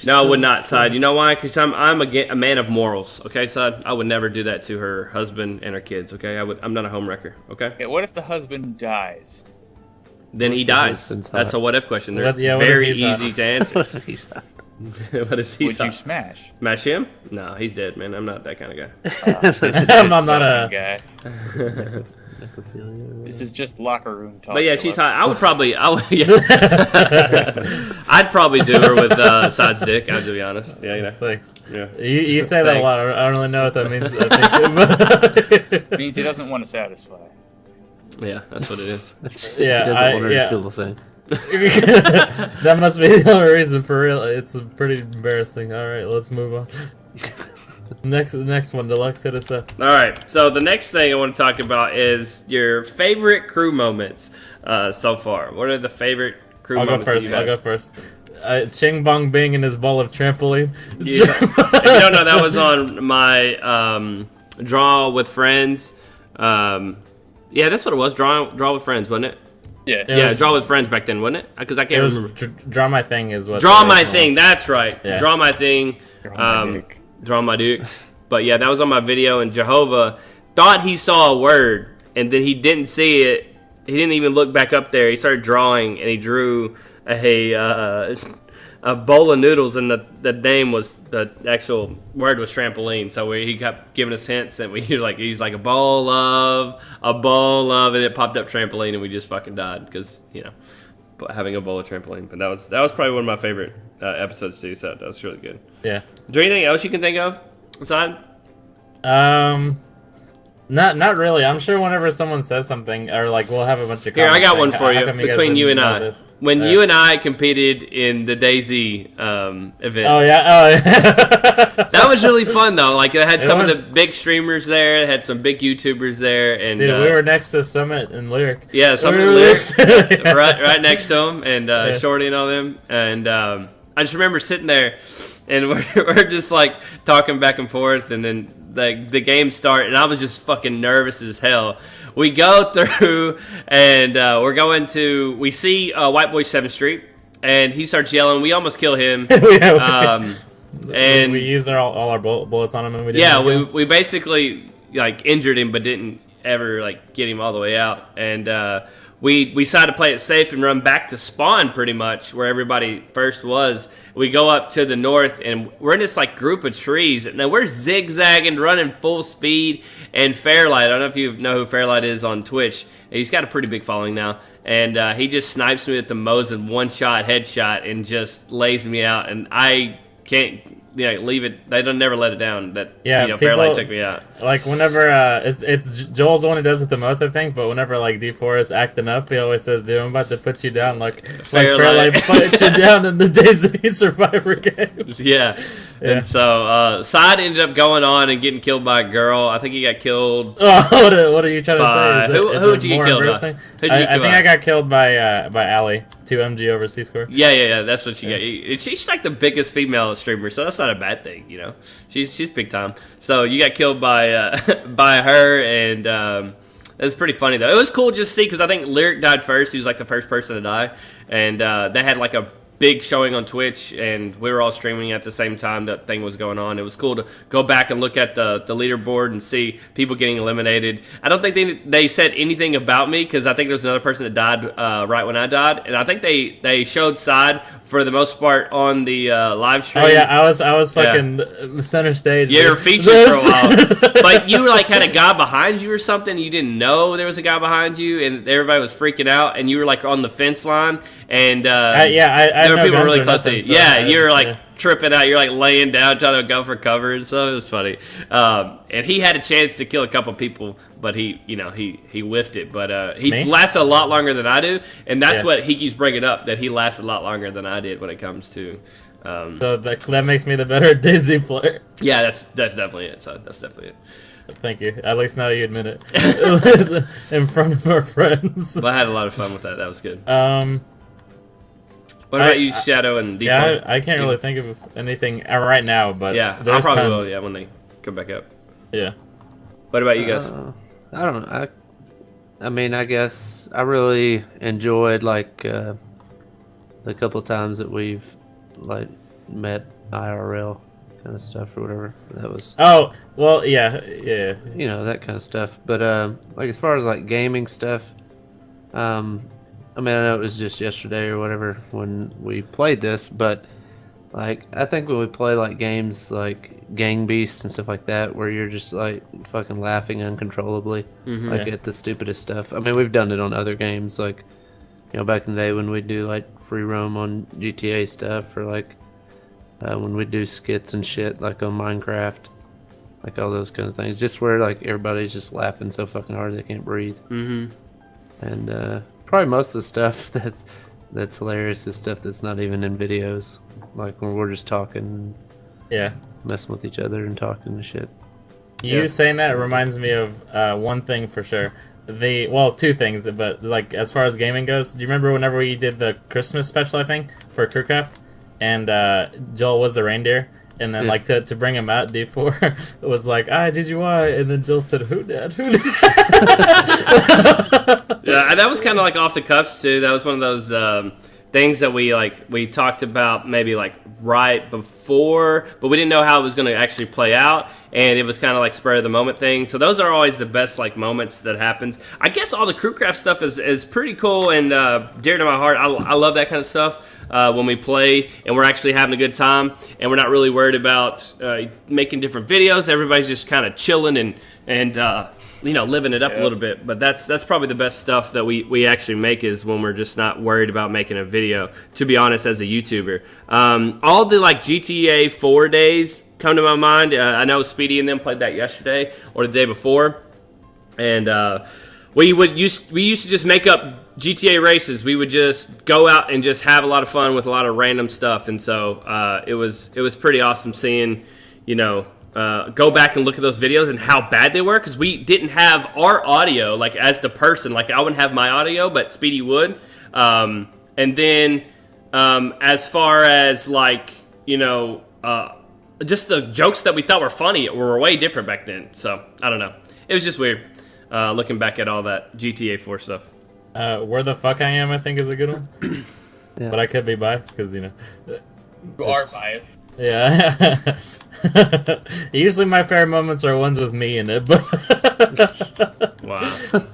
Speaker 1: No, I would not, Side. You know why? Because I'm a man of morals. Okay, Side. I would never do that to her husband and her kids. Okay, I'm not a homewrecker. Okay.
Speaker 3: Okay, what if the husband dies?
Speaker 1: Then he dies.
Speaker 4: husband's
Speaker 1: That's
Speaker 4: hot.
Speaker 1: a what if question. They're
Speaker 2: What if
Speaker 1: very
Speaker 2: he's hot?
Speaker 1: easy to answer.
Speaker 4: He's hot.
Speaker 1: What if he's
Speaker 3: Would you
Speaker 1: hot?
Speaker 3: smash?
Speaker 1: Smash him? No, he's dead, man. I'm not that kind of guy.
Speaker 2: I'm not a.
Speaker 3: guy.
Speaker 4: Necrophilia.
Speaker 3: This is just locker room talk.
Speaker 1: But yeah, she's
Speaker 3: Deluxe.
Speaker 1: hot. I would probably, I'd probably do her with Side's dick. I'll be honest. Yeah, you know.
Speaker 2: Thanks.
Speaker 1: Yeah.
Speaker 2: You say that a
Speaker 1: Thanks.
Speaker 2: lot. I don't really know what that means. I think.
Speaker 3: It means he doesn't want to satisfy.
Speaker 1: Yeah, that's what it is.
Speaker 4: He
Speaker 2: Yeah,
Speaker 4: doesn't want her to feel the thing.
Speaker 2: That must be the only reason for real. It's pretty embarrassing. All right, let's move on. Next one, Deluxe, hit us up.
Speaker 1: All right. So the next thing I want to talk about is your favorite crew moments so far. What are the favorite crew
Speaker 2: I'll go
Speaker 1: moments?
Speaker 2: first. I'll go first. Ching Bong Bing and his ball of trampoline.
Speaker 1: Yeah. If you don't know, that was on my Draw with Friends. Yeah, that's what it was. Draw with Friends, wasn't it?
Speaker 3: Yeah.
Speaker 2: It
Speaker 1: Yeah,
Speaker 2: was-
Speaker 1: Draw with Friends back then, wasn't it? Because I
Speaker 2: It
Speaker 1: can't
Speaker 2: was
Speaker 1: remember.
Speaker 2: Draw My Thing is what.
Speaker 1: Draw
Speaker 2: the
Speaker 1: My
Speaker 2: original-
Speaker 1: Thing. That's right.
Speaker 2: Yeah.
Speaker 1: Draw My Thing.
Speaker 3: Draw my dick.
Speaker 1: Draw My Dick. But yeah, that was on my video, and Jehovah thought he saw a word, and then he didn't see it. He didn't even look back up there. He started drawing, and he drew a bowl of noodles, and the name was, the actual word was trampoline. So he kept giving us hints, and he's like a bowl of, and it popped up trampoline, and we just fucking died because having a bowl of trampoline. But that was probably one of my favorite episodes too. So that was really good.
Speaker 2: Yeah.
Speaker 1: Is there anything else you can think of aside?
Speaker 2: Not really. I'm sure whenever someone says something, or like we'll have a bunch of
Speaker 1: Here, I
Speaker 2: comments
Speaker 1: got one
Speaker 2: saying,
Speaker 1: for
Speaker 2: "How
Speaker 1: you
Speaker 2: come guys
Speaker 1: between you
Speaker 2: didn't
Speaker 1: and
Speaker 2: know
Speaker 1: I.
Speaker 2: this?"
Speaker 1: When you and I competed in the DayZ event.
Speaker 2: Oh yeah, oh yeah.
Speaker 1: That was really fun though. Like it had some of
Speaker 2: was.
Speaker 1: the big streamers there, it had some big YouTubers there, and
Speaker 2: Dude, we were next to Summit and Lyric.
Speaker 1: yeah, some
Speaker 2: We
Speaker 1: of
Speaker 2: were
Speaker 1: Lyric,
Speaker 2: Yeah.
Speaker 1: right next to them, and Shorty and all them, and I just remember sitting there, and we're just like talking back and forth, and then the game start, and I was just fucking nervous as hell. We go through, and we see White Boy 7th Street, and he starts yelling. We almost kill him. And
Speaker 2: we used all our bullets on him, and we didn't.
Speaker 1: yeah, we basically like injured him, but didn't ever like get him all the way out. And we decided to play it safe and run back to spawn, pretty much where everybody first was. We go up to the north, and we're in this like group of trees. Now we're zigzagging, running full speed. And Fairlight, I don't know if you know who Fairlight is on Twitch. He's got a pretty big following now. And he just snipes me at the Mosin one-shot headshot and just lays me out. And I can't leave it. They don't never let it down. That Fairlight took me out.
Speaker 2: Like whenever it's Joel's the one who does it the most, I think. But whenever like D4 is acting up, he always says, "Dude, I'm about to put you down." Like Fairlight put you down in the DayZ Survivor games.
Speaker 1: Yeah. And so Side ended up going on and getting killed by a girl. I think he got killed.
Speaker 2: Oh, what are you trying to say?
Speaker 1: Who'd you get killed by?
Speaker 2: I think I got killed by Allie. 2 MG over C-score.
Speaker 1: Yeah. That's what she got. She's like the biggest female streamer, so that's not a bad thing, you know. She's big time. So you got killed by by her, and it was pretty funny though. It was cool just to see because I think Lyric died first. He was like the first person to die, and they had like a big showing on Twitch, and we were all streaming at the same time that thing was going on. It was cool to go back and look at the leaderboard and see people getting eliminated. I don't think they said anything about me because I think there's another person that died right when I died, and I think they showed Side for the most part on the live stream.
Speaker 2: Oh yeah, I was fucking center stage.
Speaker 1: Yeah, you're featured for a while, but you like had a guy behind you or something. You didn't know there was a guy behind you, and everybody was freaking out, and you were like on the fence line, and there were people really close to you. So you were like tripping out. You're like laying down trying to go for cover and stuff. It was funny. And he had a chance to kill a couple people, but he whiffed it. But he lasted a lot longer than I do, and that's what he keeps bringing up, that he lasted a lot longer than I did when it comes to.
Speaker 2: So that makes me the better DayZ player.
Speaker 1: Yeah, that's definitely it. So that's definitely it.
Speaker 2: Thank you. At least now you admit it in front of our friends.
Speaker 1: But I had a lot of fun with that. That was good. What about you, Shadow and D4?
Speaker 2: Yeah, I can't really think of anything right now, but
Speaker 1: yeah, I
Speaker 2: there's
Speaker 1: probably
Speaker 2: tons.
Speaker 1: will. Yeah, when they come back up.
Speaker 2: Yeah.
Speaker 1: What about you guys?
Speaker 4: I don't know. I mean, I guess I really enjoyed like the couple times that we've like met IRL kind of stuff or whatever. That was.
Speaker 2: Oh well, yeah.
Speaker 4: You know, that kind of stuff. But like as far as like gaming stuff, I mean, I know it was just yesterday or whatever when we played this, but like I think when we play like games like Gang Beasts and stuff like that, where you're just like fucking laughing uncontrollably, at the stupidest stuff. I mean, we've done it on other games, like back in the day when we do like free roam on GTA stuff, or like when we do skits and shit like on Minecraft, like all those kind of things. Just where like everybody's just laughing so fucking hard they can't breathe. And probably most of the stuff that's hilarious is stuff that's not even in videos, like when we're just talking, messing with each other and talking and shit.
Speaker 2: You saying that reminds me of one thing for sure. Two things, but like as far as gaming goes, do you remember whenever we did the Christmas special, I think, for CrewCraft, and Joel was the reindeer, and then like to bring him out, D4 was like, GGY, and then Joel said, who did?
Speaker 1: Yeah, that was kind of like off the cuffs too. That was one of those things that we talked about maybe like right before, but we didn't know how it was going to actually play out, and it was kind of like spur of the moment thing. So those are always the best like moments that happens. I guess all the CrewCraft stuff is pretty cool and dear to my heart. I love that kind of stuff. When we play and we're actually having a good time and we're not really worried about making different videos. Everybody's just kind of chilling and living it up a little bit. But that's probably the best stuff that we actually make, is when we're just not worried about making a video, to be honest, as a YouTuber. All the like GTA 4 days come to my mind. I know Speedy and them played that yesterday or the day before. and we used to just make up GTA races. We would just go out and just have a lot of fun with a lot of random stuff, and so it was pretty awesome seeing, go back and look at those videos and how bad they were, because we didn't have our audio, like as the person, like I wouldn't have my audio, but Speedy would. And then as far as just the jokes that we thought were funny were way different back then. So I don't know. It was just weird looking back at all that GTA 4 stuff.
Speaker 2: Where the fuck I am, I think, is a good one.
Speaker 4: Yeah.
Speaker 2: But I could be biased because
Speaker 3: You are biased.
Speaker 2: Yeah. Usually my favorite moments are ones with me in it, but
Speaker 1: Wow.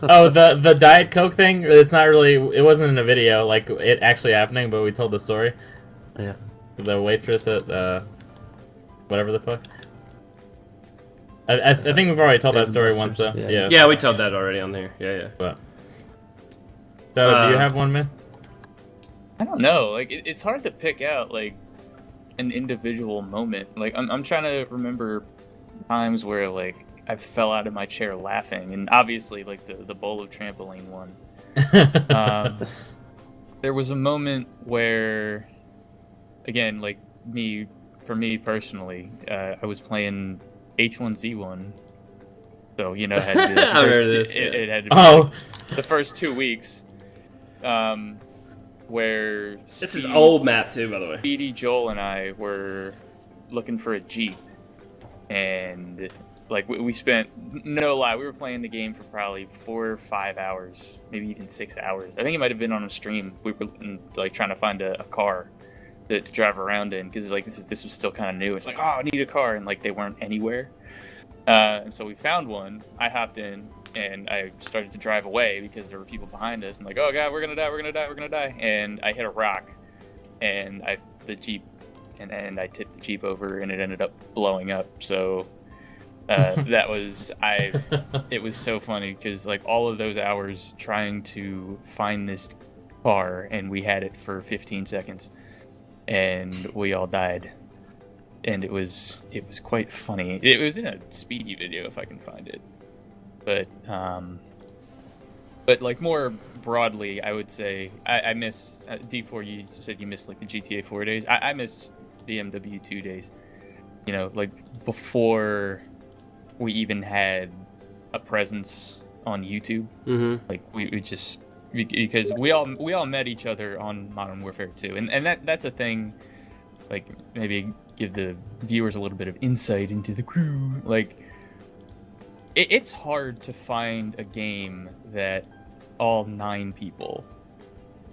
Speaker 2: oh, the Diet Coke thing, it's not really, it wasn't in a video, like it actually happening, but we told the story.
Speaker 4: Yeah.
Speaker 2: The waitress at whatever the fuck. I think we've already told that story once, though.
Speaker 4: Yeah.
Speaker 1: Yeah, we told that already on there. Yeah.
Speaker 2: But so, do you have one, man?
Speaker 3: I don't know. Like, it's hard to pick out like an individual moment. Like, I'm trying to remember times where like I fell out of my chair laughing, and obviously like the bowl of trampoline one. There was a moment where, again, like for me personally, I was playing H1Z1, so had to,
Speaker 1: I remember this.
Speaker 3: it had to be the first 2 weeks, where
Speaker 1: This is old map too, by the way.
Speaker 3: Speedy, Joel, and I were looking for a Jeep, and like we spent, no lie, we were playing the game for probably 4 or 5 hours, maybe even 6 hours. I think it might have been on a stream. We were like trying to find a car to drive around in, because like this was still kind of new. It's like, oh, I need a car, and like they weren't anywhere. And so we found one. I hopped in and I started to drive away because there were people behind us, and like, oh god, we're gonna die. And I hit a rock, and the Jeep, and I tipped the Jeep over, and it ended up blowing up. So that was it was so funny, because like all of those hours trying to find this car, and we had it for 15 seconds. And we all died, and it was quite funny. It was in a Speedy video if I can find it, but like more broadly, I would say I miss D4. You said you missed like the GTA 4 days. I miss the MW2 days. Like before we even had a presence on YouTube.
Speaker 1: Mm-hmm.
Speaker 3: Like we just. Because we all met each other on Modern Warfare 2, and that's a thing. Like, maybe give the viewers a little bit of insight into the crew. Like, it's hard to find a game that all 9 people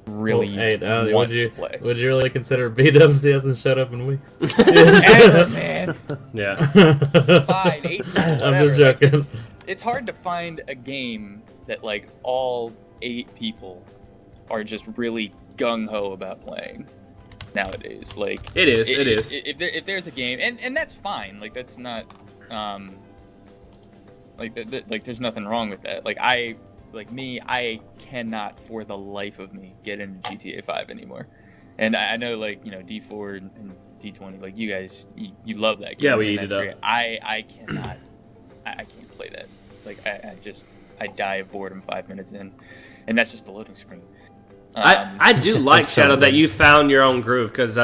Speaker 3: really want to play.
Speaker 2: Would you really consider B-Dubs? He hasn't shut up in weeks.
Speaker 3: Ever, man.
Speaker 1: Yeah.
Speaker 3: Fine, 8 people,
Speaker 2: I'm just joking.
Speaker 3: Like, it's hard to find a game that like all 8 people are just really gung-ho about playing nowadays. Like,
Speaker 1: it is.
Speaker 3: If there's a game, and that's fine. Like, that's not like there's nothing wrong with that. Like, I cannot for the life of me get into GTA 5 anymore. And I know, like, D4 and D20, like, you guys, you love that game.
Speaker 1: Yeah, we eat it up.
Speaker 3: Great. I cannot. I can't play that. Like, I die of boredom 5 minutes in, and that's just the loading screen.
Speaker 1: I do like, Shadow, that you found your own groove, because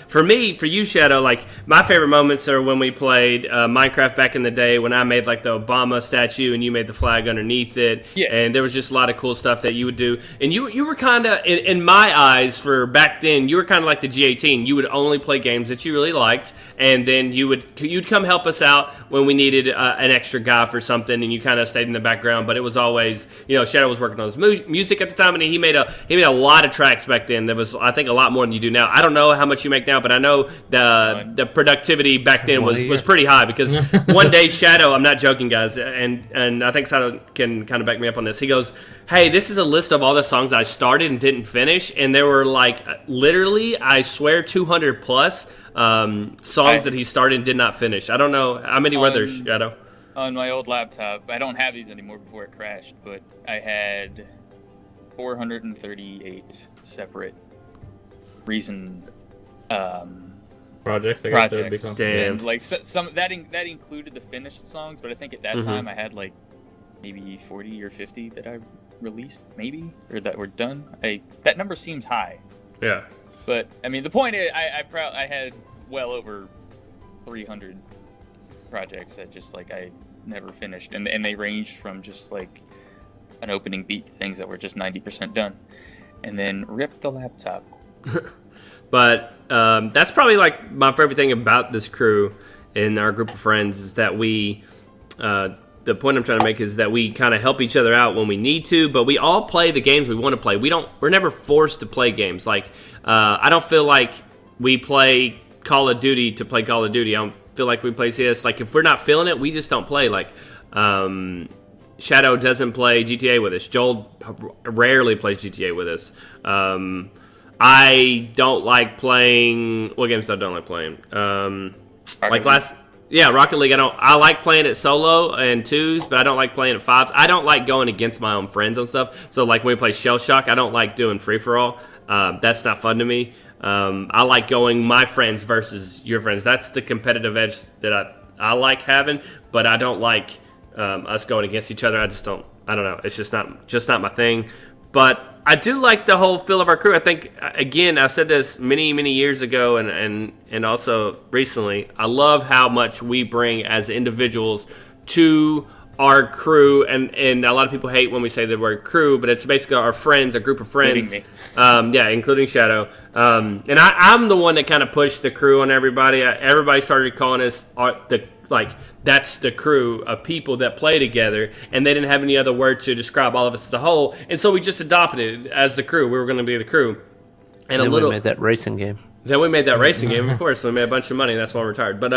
Speaker 1: for you, Shadow, like, my favorite moments are when we played Minecraft back in the day, when I made like the Obama statue and you made the flag underneath it.
Speaker 3: Yeah.
Speaker 1: And there was just a lot of cool stuff that you would do, and you were kind of, in my eyes, for back then, you were kind of like the G18. You would only play games that you really liked, and then you'd come help us out when we needed an extra guy for something, and you kind of stayed in the background. But it was always, Shadow was working on his music at the time, and he made a lot of tracks back then. There was, I think, a lot more than you do now. I don't know how much you make now, but I know the productivity back then was pretty high, because one day Shadow, I'm not joking, guys, and I think Shadow can kind of back me up on this. He goes, hey, this is a list of all the songs I started and didn't finish, and there were like literally, I swear, 200 plus songs that he started and did not finish. I don't know how many were there, Shadow.
Speaker 3: On my old laptop, I don't have these anymore before it crashed, but I had 438 separate reasoned
Speaker 2: projects, I guess they would be called.
Speaker 1: Damn.
Speaker 3: And like some that included the finished songs, but I think at that time I had like maybe 40 or 50 that I released, maybe, or that were done. That number seems high.
Speaker 1: Yeah.
Speaker 3: But I mean, the point is, I had well over 300 projects that just like I never finished, and they ranged from just like an opening beat to things that were just 90% done, and then ripped the laptop.
Speaker 1: But that's probably like my favorite thing about this crew and our group of friends is that we. The point I'm trying to make is that we kind of help each other out when we need to, but we all play the games we want to play. We're never forced to play games. Like, I don't feel like we play Call of Duty to play Call of Duty. I don't feel like we play CS. Like, if we're not feeling it, we just don't play. Like, Shadow doesn't play GTA with us. Joel rarely plays GTA with us. I don't like playing... What games I don't like playing? Rocket League. I like playing it solo and twos, but I don't like playing it fives. I don't like going against my own friends and stuff. So like when we play Shell Shock, I don't like doing free for all. That's not fun to me. I like going my friends versus your friends. That's the competitive edge that I like having, but I don't like us going against each other. I don't know. It's just not my thing. But I do like the whole feel of our crew. I think, again, I've said this many, many years ago and also recently. I love how much we bring as individuals to our crew. And a lot of people hate when we say the word crew, but it's basically our friends, a group of friends. Including me. Including Shadow. And I'm the one that kind of pushed the crew on everybody. Everybody started calling us that's the crew of people that play together, and they didn't have any other word to describe all of us as a whole, and so we just adopted it as the crew. We were going to be the crew.
Speaker 4: And we made that racing game.
Speaker 1: Then we made that racing game, of course. We made a bunch of money. That's why I'm retired. But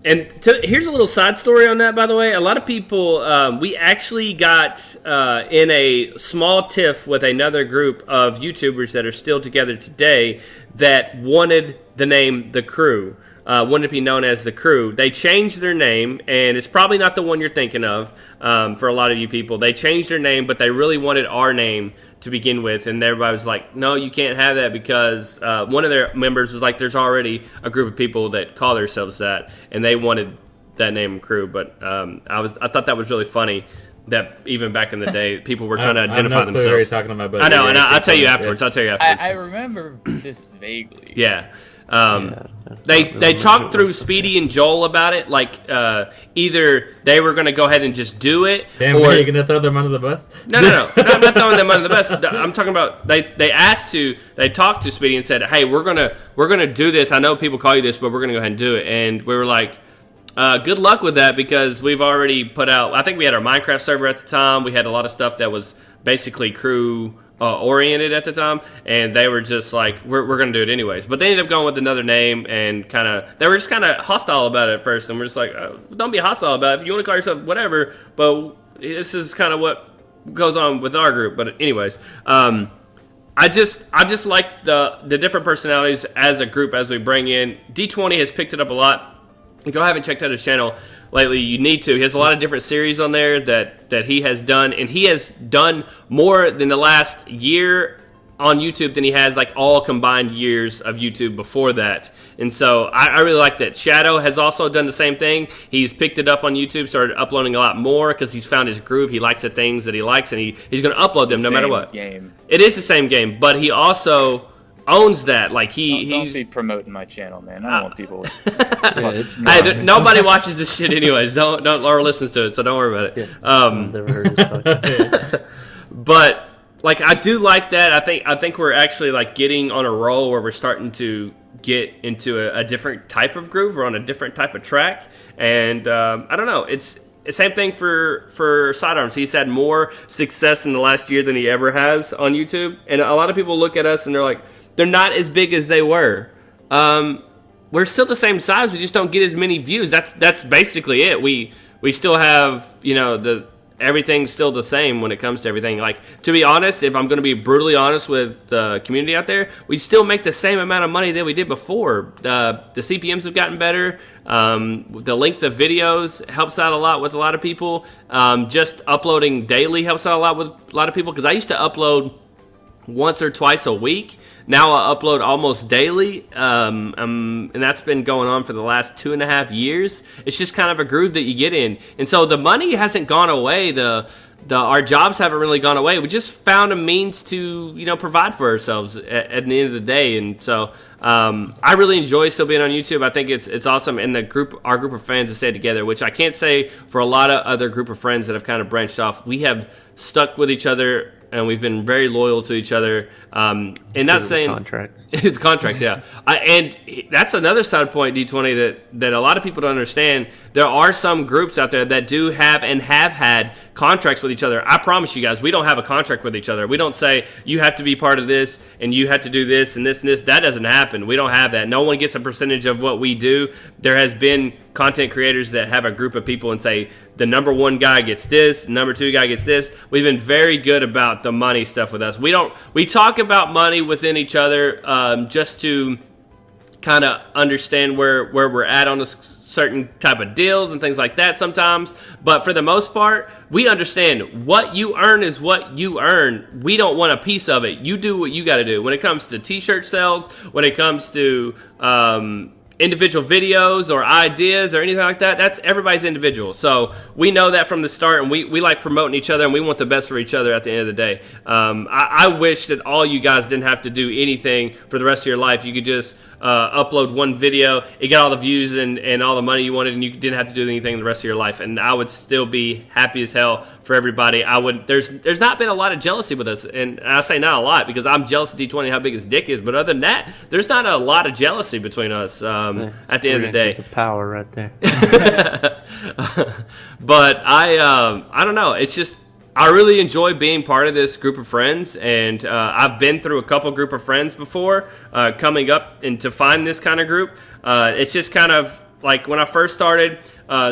Speaker 1: here's a little side story on that, by the way. A lot of people, we actually got in a small tiff with another group of YouTubers that are still together today that wanted the name The Crew. Wanted to be known as The Crew. They changed their name, and it's probably not the one you're thinking of for a lot of you people. They changed their name, but they really wanted our name to begin with, and everybody was like, no, you can't have that because one of their members was like, there's already a group of people that call themselves that, and they wanted that name Crew. But I thought that was really funny that even back in the day, people were trying to identify themselves.
Speaker 2: What you're talking about, but
Speaker 1: I know, and I'll tell you afterwards. I'll tell you afterwards.
Speaker 3: I remember this vaguely.
Speaker 1: Yeah. They talked through Speedy and Joel about it, like either they were going to go ahead and just do it,
Speaker 2: or are you going to throw them under the bus?
Speaker 1: No, I'm not throwing them under the bus. I'm talking about they talked to Speedy and said, hey, we're gonna do this. I know people call you this, but we're gonna go ahead and do it. And we were like, good luck with that because we've already put out. I think we had our Minecraft server at the time. We had a lot of stuff that was basically crew oriented at the time, and they were just like, we're going to do it anyways. But they ended up going with another name, and they were just kind of hostile about it at first, and we're just like, don't be hostile about it. If you want to call yourself whatever, but this is kind of what goes on with our group. But anyways, I just like the different personalities as a group as we bring in. D20 has picked it up a lot. If y'all haven't checked out his channel lately, you need to. He has a lot of different series on there that he has done, and he has done more than the last year on YouTube than he has like all combined years of YouTube before that. And so I really like that. Shadow has also done the same thing. He's picked it up on YouTube, started uploading a lot more because he's found his groove. He likes the things that he likes, and he's going to upload them no matter what.
Speaker 3: Game.
Speaker 1: It is the same game, but he also owns that. Like
Speaker 3: don't be promoting my channel, man. I don't want people.
Speaker 1: Nobody watches this shit anyways. Don't or listens to it, so don't worry about it. But like I do like that. I think we're actually like getting on a roll where we're starting to get into a different type of groove. We're on a different type of track, and I don't know. It's the same thing for Sidearms. He's had more success in the last year than he ever has on YouTube, and a lot of people look at us and they're like, they're not as big as they were. We're still the same size. We just don't get as many views. That's basically it. We still have, everything's still the same when it comes to everything. Like, to be honest, if I'm going to be brutally honest with the community out there, we still make the same amount of money that we did before. The CPMs have gotten better. The length of videos helps out a lot with a lot of people. Just uploading daily helps out a lot with a lot of people because I used to upload once or twice a week. Now I upload almost daily, and that's been going on for the last 2.5 years. It's just kind of a groove that you get in, and so the money hasn't gone away. Our jobs haven't really gone away. We just found a means to provide for ourselves at the end of the day, and so I really enjoy still being on YouTube. I think it's awesome, and our group of friends have stayed together, which I can't say for a lot of other group of friends that have kind of branched off. We have stuck with each other, and we've been very loyal to each other. And not saying
Speaker 4: contracts.
Speaker 1: The contracts, yeah. And that's another side point, D20, that a lot of people don't understand. There are some groups out there that do have and have had contracts with each other. I promise you guys, we don't have a contract with each other. We don't say you have to be part of this and you have to do this and this and this. That doesn't happen. We don't have that. No one gets a percentage of what we do. There has been content creators that have a group of people and say the number one guy gets this, the number two guy gets this. We've been very good about the money stuff with us. We talk about money within each other just to kind of understand where we're at on a certain type of deals and things like that sometimes. But for the most part, we understand what you earn is what you earn. We don't want a piece of it. You do what you got to do. When it comes to t-shirt sales, when it comes to individual videos or ideas or anything like that, that's everybody's individual. So we know that from the start, and we like promoting each other, and we want the best for each other at the end of the day. I wish that all you guys didn't have to do anything for the rest of your life. You could just upload one video, it got all the views and all the money you wanted, and you didn't have to do anything the rest of your life, and I would still be happy as hell for everybody. There's not been a lot of jealousy with us, and I say not a lot because I'm jealous of D20 how big his dick is, but other than that, there's not a lot of jealousy between us at the end of the day.
Speaker 4: It's power right there.
Speaker 1: But I don't know, it's just I really enjoy being part of this group of friends, and I've been through a couple group of friends before coming up and to find this kind of group. It's just kind of like when I first started,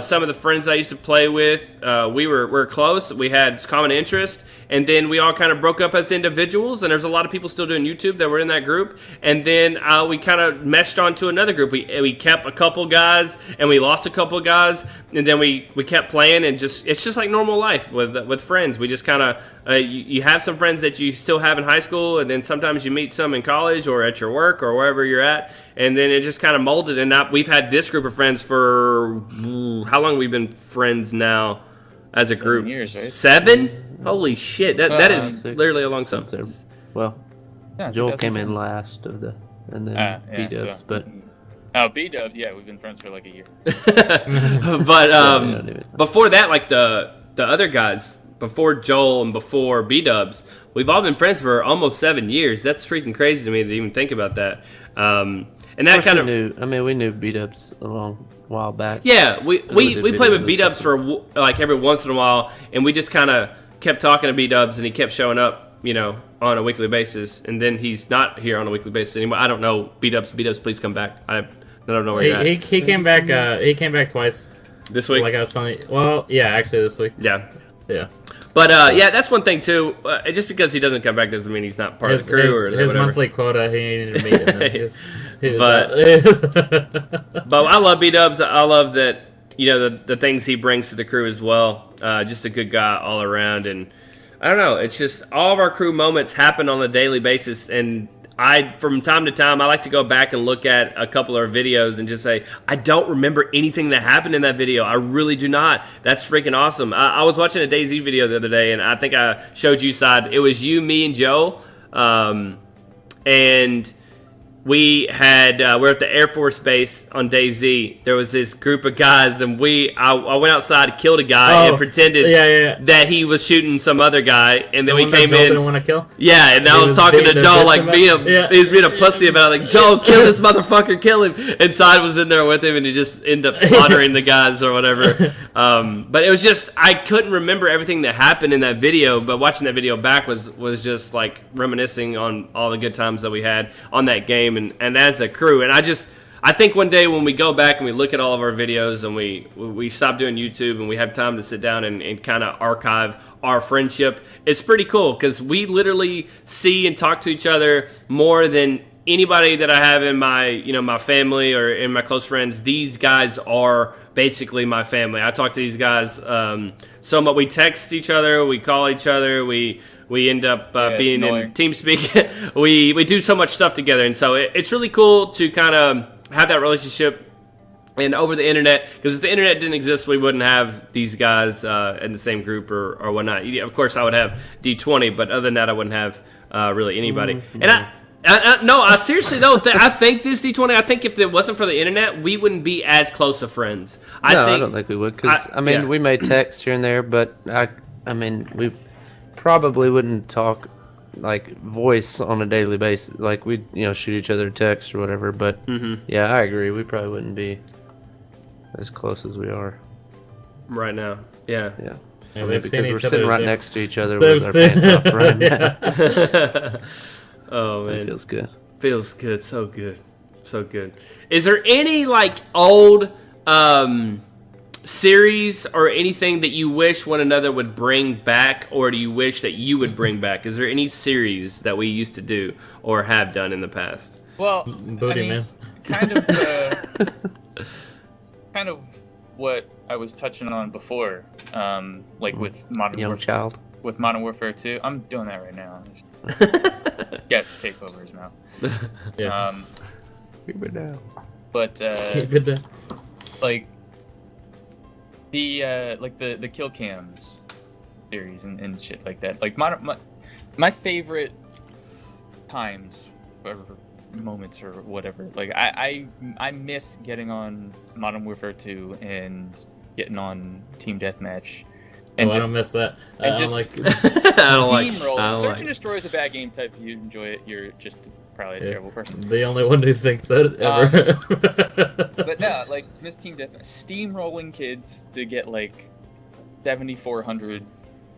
Speaker 1: some of the friends that I used to play with, we were close. We had common interest, and then we all kind of broke up as individuals. And there's a lot of people still doing YouTube that were in that group. And then we kind of meshed onto another group. We kept a couple guys, and we lost a couple guys, and then we kept playing. And it's just like normal life with friends. We just kind of you have some friends that you still have in high school, and then sometimes you meet some in college or at your work or wherever you're at. And then it just kind of molded. And now we've had this group of friends for how long have we been friends now as a group?
Speaker 3: 7 years, right?
Speaker 1: 7? Holy shit. That is literally a long time.
Speaker 4: Well,
Speaker 3: Yeah,
Speaker 4: Joel came
Speaker 3: 2010.
Speaker 4: in last of the, and then B-Dubs, but
Speaker 3: B-Dub, yeah, we've been friends for like a year.
Speaker 1: But before that, like the other guys, before Joel and before B-Dubs, we've all been friends for almost 7 years. That's freaking crazy to me to even think about that. And that kind of
Speaker 4: we knew B-Dubs a long while back.
Speaker 1: Yeah, we played with
Speaker 4: videos
Speaker 1: B-Dubs for like every once in a while, and we just kind of kept talking to B-Dubs, and he kept showing up, on a weekly basis, and then he's not here on a weekly basis anymore. I don't know. B-Dubs, please come back. I don't know where you're at.
Speaker 2: He came back. He came back twice.
Speaker 1: This week?
Speaker 2: Like I was telling you. Well, yeah, actually this week.
Speaker 1: Yeah.
Speaker 2: Yeah.
Speaker 1: But yeah, that's one thing too. Just because he doesn't come back doesn't mean he's not part of the crew or
Speaker 2: his
Speaker 1: whatever.
Speaker 2: monthly quota he needed to meet.
Speaker 1: But I love B-Dubs. I love that the things he brings to the crew as well. Just a good guy all around, and I don't know. It's just all of our crew moments happen on a daily basis, and from time to time, I like to go back and look at a couple of our videos and just say, I don't remember anything that happened in that video. I really do not. That's freaking awesome. I was watching a DayZ video the other day, and I think I showed you side. It was you, me, and Joe, and we're at the Air Force Base on DayZ. There was this group of guys, and I went outside, killed a guy, and pretended that he was shooting some other guy, and then we came in.
Speaker 2: Didn't want to kill?
Speaker 1: Yeah, and I was talking to Joel like he was being a pussy about it. Like, Joel, kill this motherfucker, kill him. And Side was in there with him, and he just ended up slaughtering the guys or whatever. But it was just, I couldn't remember everything that happened in that video, but watching that video back was just like reminiscing on all the good times that we had on that game and as a crew. And I think one day when we go back and we look at all of our videos and we stop doing YouTube and we have time to sit down and kind of archive our friendship, it's pretty cool because we literally see and talk to each other more than anybody that I have in my my family or in my close friends. These guys are basically my family. I talk to these guys so much. We text each other, we call each other, we we end up
Speaker 3: Yeah,
Speaker 1: being
Speaker 3: it's
Speaker 1: in TeamSpeak. we do so much stuff together, and so it's really cool to kind of have that relationship. And over the internet, because if the internet didn't exist, we wouldn't have these guys in the same group or whatnot. Of course, I would have D20, but other than that, I wouldn't have really anybody. Mm-hmm. And I seriously though, I think this D20. I think if it wasn't for the internet, we wouldn't be as close of friends.
Speaker 4: I don't think we would, because we may text here and there, but I mean, we probably wouldn't talk like voice on a daily basis. Like we'd shoot each other text or whatever. But yeah, I agree. We probably wouldn't be as close as we are
Speaker 1: right now. Yeah.
Speaker 2: Yeah,
Speaker 4: because we're sitting right next to each other with our pants off right now.
Speaker 1: Oh man,
Speaker 4: it feels good.
Speaker 1: Feels good. So good. So good. Is there any like old series or anything that you wish one another would bring back, or do you wish that you would bring back? Is there any series that we used to do or have done in the past?
Speaker 3: Well,
Speaker 2: Booty Man.
Speaker 3: Kind of what I was touching on before, like with with Modern Warfare 2. I'm doing that right now. Get takeovers now.
Speaker 2: Yeah.
Speaker 4: Keep it down.
Speaker 3: But
Speaker 2: Keep it down.
Speaker 3: like the kill cams series and shit like that. Like my favorite times or moments or whatever. Like I miss getting on Modern Warfare 2 and getting on Team Deathmatch. And
Speaker 2: I don't miss that.
Speaker 3: And just
Speaker 2: like
Speaker 1: I don't like.
Speaker 3: Search and Destroy is a bad game type. If you enjoy it, you're just probably a terrible person.
Speaker 2: The only one who thinks that ever.
Speaker 3: But no, like Miss Team Deathmatch, steamrolling kids to get like 7,400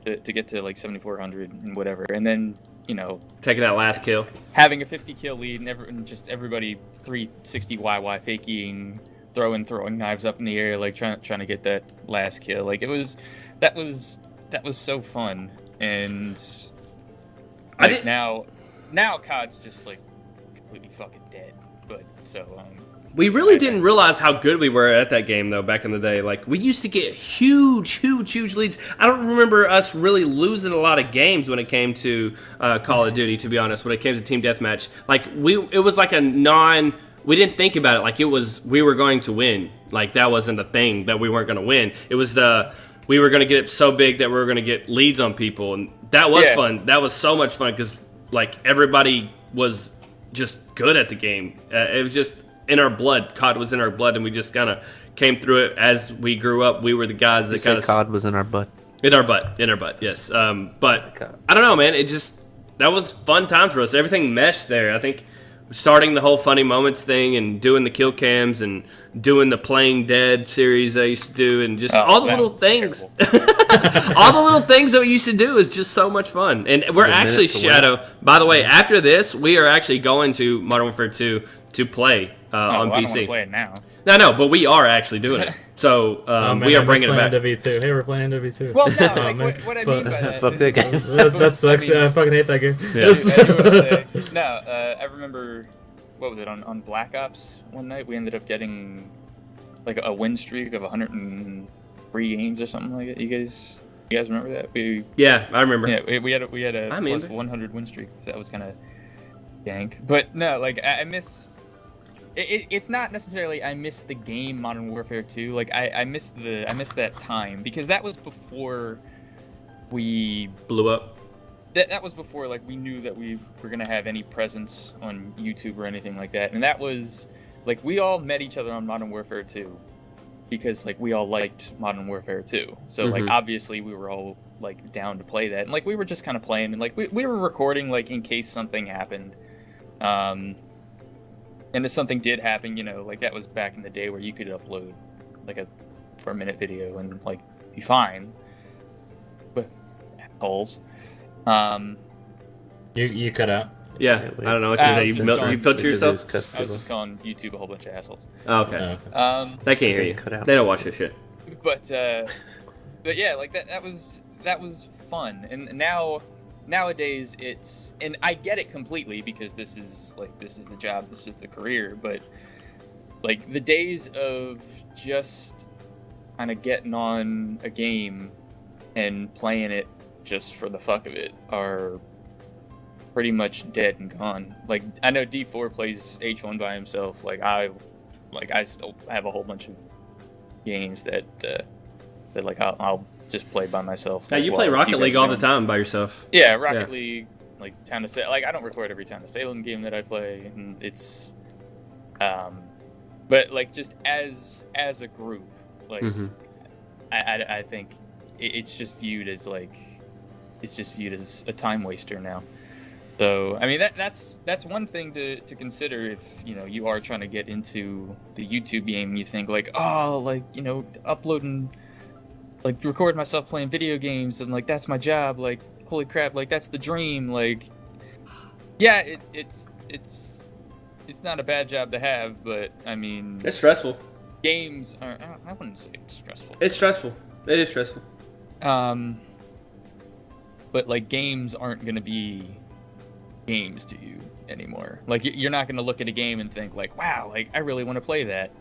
Speaker 3: to get to like 7,400 and whatever, and then
Speaker 1: taking that last kill,
Speaker 3: having a 50 kill lead, and just everybody 360 YY faking, throwing knives up in the air, like trying to get that last kill. Like that was so fun. And like, now COD's just like completely fucking dead. But so
Speaker 1: we really didn't realize how good we were at that game, though, back in the day. Like, we used to get huge leads. I don't remember us really losing a lot of games when it came to Call of Duty, to be honest, when it came to Team Deathmatch. Like, it was like we didn't think about it like we were going to win. Like, that wasn't a thing that we weren't going to win. It was we were going to get it so big that we were going to get leads on people. And that was fun. That was so much fun because, like, everybody was just good at the game. It was just in our blood. COD was in our blood, and we just kind of came through it as we grew up. We were the guys that kind of
Speaker 4: COD was in our butt.
Speaker 1: In our butt, yes. But I don't know, man. That was fun times for us. Everything meshed there. I think starting the whole funny moments thing and doing the kill cams and doing the Playing Dead series I used to do, and just all the little things. All the little things that we used to do is just so much fun. And we're actually, Shadow, by the way, after this, we are actually going to Modern Warfare 2 to play on PC.
Speaker 3: I don't want to play it now.
Speaker 1: No, but we are actually doing it. So we are bringing it back.
Speaker 2: W2. Hey, we're playing W2.
Speaker 3: Well, no, like, what I mean by that.
Speaker 4: Fuck that game.
Speaker 2: That sucks. I fucking hate that game.
Speaker 3: Yeah. I remember, what was it, on Black Ops one night, we ended up getting like a win streak of 103 games or something like that. You guys remember that?
Speaker 1: Yeah, I remember.
Speaker 3: Yeah, we had a plus 100 win streak, so that was kind of dank. But no, like I miss. It's not necessarily I miss the game Modern Warfare 2. Like I miss that time, because that was before we
Speaker 1: blew up.
Speaker 3: That was before like we knew that we were gonna have any presence on YouTube or anything like that. And that was like we all met each other on Modern Warfare 2 because like we all liked Modern Warfare 2. So like obviously we were all like down to play that, and like we were just kind of playing, and like we were recording like in case something happened. And if something did happen, like that was back in the day where you could upload like a 4-minute video and like be fine. But assholes.
Speaker 2: You cut out.
Speaker 1: Yeah, I don't know what you say. You filter yourself?
Speaker 3: I was just calling YouTube a whole bunch of assholes.
Speaker 1: Oh, okay. They can't hear you. They don't watch this shit.
Speaker 3: But yeah, like that was fun. And nowadays and I get it completely, because this is the job, this is the career, but like the days of just kind of getting on a game and playing it just for the fuck of it are pretty much dead and gone. Like, I know D4 plays H1 by himself. I still have a whole bunch of games that I'll just play by myself.
Speaker 1: Now you play Rocket League all the time by yourself.
Speaker 3: Yeah, Rocket League, like Town of Salem. Like, I don't record every Town of Salem game that I play, and it's, but like just as a group, like I think it's just viewed as a time waster now. So I mean that's one thing to consider if you are trying to get into the YouTube game and you think like, oh, like uploading, like record myself playing video games and like that's my job, like holy crap, like that's the dream. Like yeah, it's not a bad job to have, but I mean
Speaker 1: it's stressful.
Speaker 3: Games are, I wouldn't say it's stressful.
Speaker 1: It's stressful. It is stressful.
Speaker 3: But like games aren't gonna be games to you anymore. Like you're not gonna look at a game and think like, wow, like I really want to play that.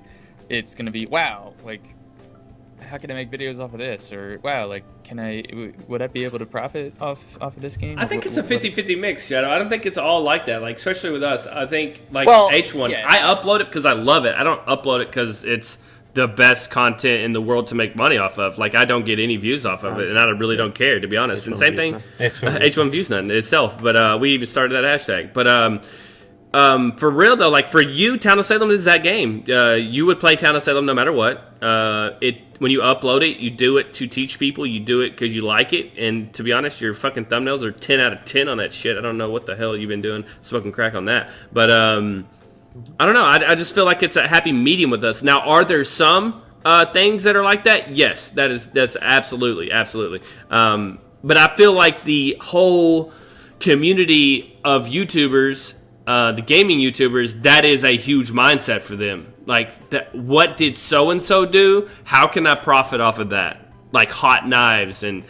Speaker 3: It's gonna be, wow, like how can I make videos off of this? Or wow, like would I be able to profit off of this game?
Speaker 1: I think it's a 50-50 mix, Shadow. I don't think it's all like that. Like especially with us, I think like H1, I upload it because I love it. I don't upload it because it's the best content in the world to make money off of. Like I don't get any views off of it, and I really don't care, to be honest. And same thing, H1 views none itself. But we even started that hashtag. But for real though, like for you, Town of Salem is that game. You would play Town of Salem no matter what. When you upload it, you do it to teach people. You do it because you like it. And to be honest, your fucking thumbnails are 10 out of 10 on that shit. I don't know what the hell you've been doing, smoking crack on that. But I don't know. I just feel like it's a happy medium with us. Now, are there some things that are like that? Yes, that's absolutely. But I feel like the whole community of YouTubers, the gaming YouTubers, that is a huge mindset for them. Like, what did so-and-so do? How can I profit off of that? Like hot knives and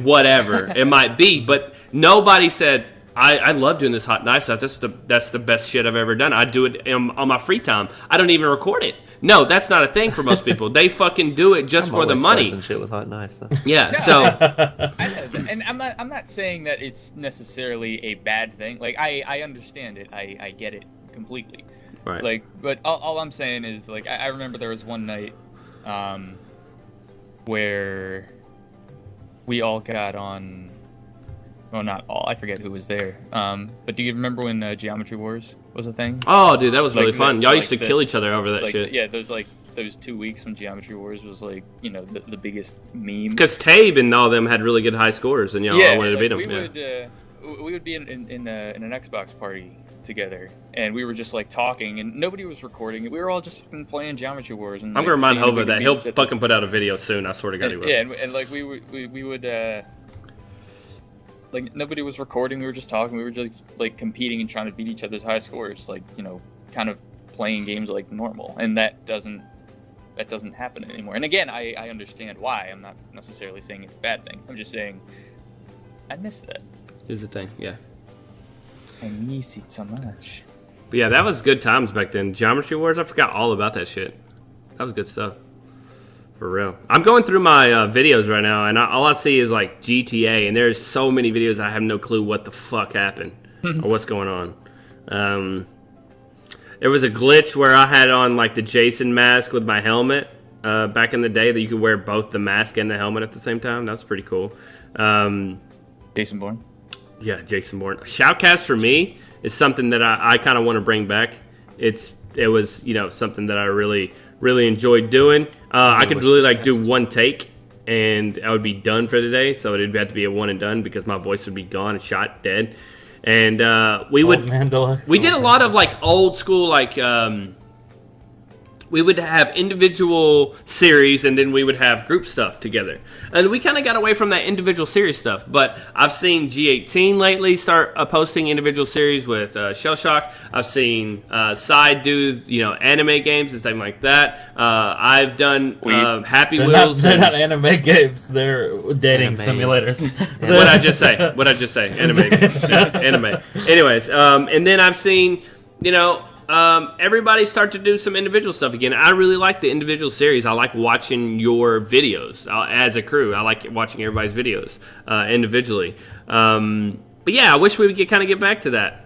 Speaker 1: whatever it might be. But nobody said, I love doing this hot knife stuff. That's the best shit I've ever done. I do it on my free time. I don't even record it. No, that's not a thing for most people. They fucking do it just for the money.
Speaker 4: And shit with hot knives. So.
Speaker 1: Yeah. So,
Speaker 3: and I'm not saying that it's necessarily a bad thing. Like I understand it. I get it completely.
Speaker 1: Right.
Speaker 3: Like, but all I'm saying is like I remember there was one night, where we all got on. Well, not all. I forget who was there. But do you remember when Geometry Wars was a thing?
Speaker 1: Oh, dude, that was really fun. Y'all used to kill each other over that shit.
Speaker 3: Yeah, those 2 weeks when Geometry Wars was like, the biggest meme.
Speaker 1: Because Tabe and all them had really good high scores, and y'all all wanted to beat them.
Speaker 3: We would be in an Xbox party together, and we were just like talking, and nobody was recording it. We were all just fucking playing Geometry Wars. And
Speaker 1: I'm gonna remind Hova that he'll fucking put out a video soon. I swear to God, he will.
Speaker 3: Yeah, and like we would. Like nobody was recording, we were just talking, we were just like competing and trying to beat each other's high scores, like kind of playing games like normal, and that doesn't happen anymore. And again, I understand why. I'm not necessarily saying it's a bad thing. I'm just saying I miss that.
Speaker 1: Is the thing, yeah.
Speaker 3: I miss it so much.
Speaker 1: But yeah, that was good times back then. Geometry Wars, I forgot all about that shit. That was good stuff. For real. I'm going through my videos right now, and all I see is like GTA, and there's so many videos I have no clue what the fuck happened or what's going on. There was a glitch where I had on like the Jason mask with my helmet back in the day that you could wear both the mask and the helmet at the same time. That was pretty cool.
Speaker 3: Jason Bourne?
Speaker 1: Yeah, Jason Bourne. Shoutcast for me is something that I kind of want to bring back. It was something that I really enjoyed doing. I could really do one take and I would be done for the day. So it'd have to be a one and done because my voice would be gone and shot dead. And we did a lot of like old school we would have individual series and then we would have group stuff together. And we kind of got away from that individual series stuff. But I've seen G18 lately start posting individual series with Shell Shock. I've seen Side do, anime games and stuff like that. I've done Happy Wheels.
Speaker 2: They're not anime games. They're dating simulators.
Speaker 1: What'd I just say? Anime. Yeah, anime. Anyways, and then I've seen, everybody start to do some individual stuff again. I really like the individual series. I like watching your videos as a crew. I like watching everybody's videos individually. But yeah, I wish we would get back to that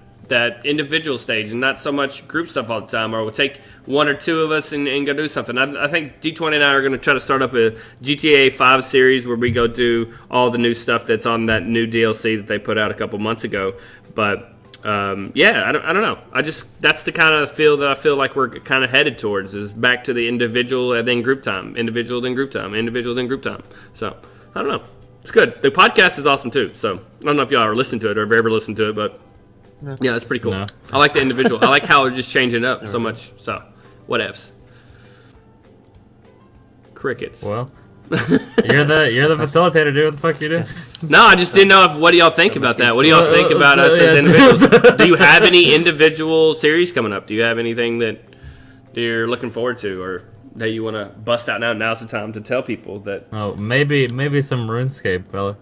Speaker 1: individual stage and not so much group stuff all the time, or we'll take one or two of us and go do something. I think D20 and I are going to try to start up a GTA 5 series where we go do all the new stuff that's on that new DLC that they put out a couple months ago. But yeah, I don't know. That's the kind of feel that I feel like we're kind of headed towards, is back to the individual and then group time, individual then group time, individual then group time. So I don't know. It's good. The podcast is awesome too. So I don't know if y'all ever listened to it or have ever listened to it, but yeah, that's pretty cool. No. I like the individual. I like how they're just changing up so much. So, whatevs. Crickets.
Speaker 2: Well, you're the facilitator. Do what the fuck you do.
Speaker 1: No, I just didn't know what do y'all think about that? What do y'all think about us as individuals? Do you have any individual series coming up? Do you have anything that you're looking forward to, or that you want to bust out now? Now's the time to tell people that.
Speaker 2: Oh, maybe some RuneScape, fella.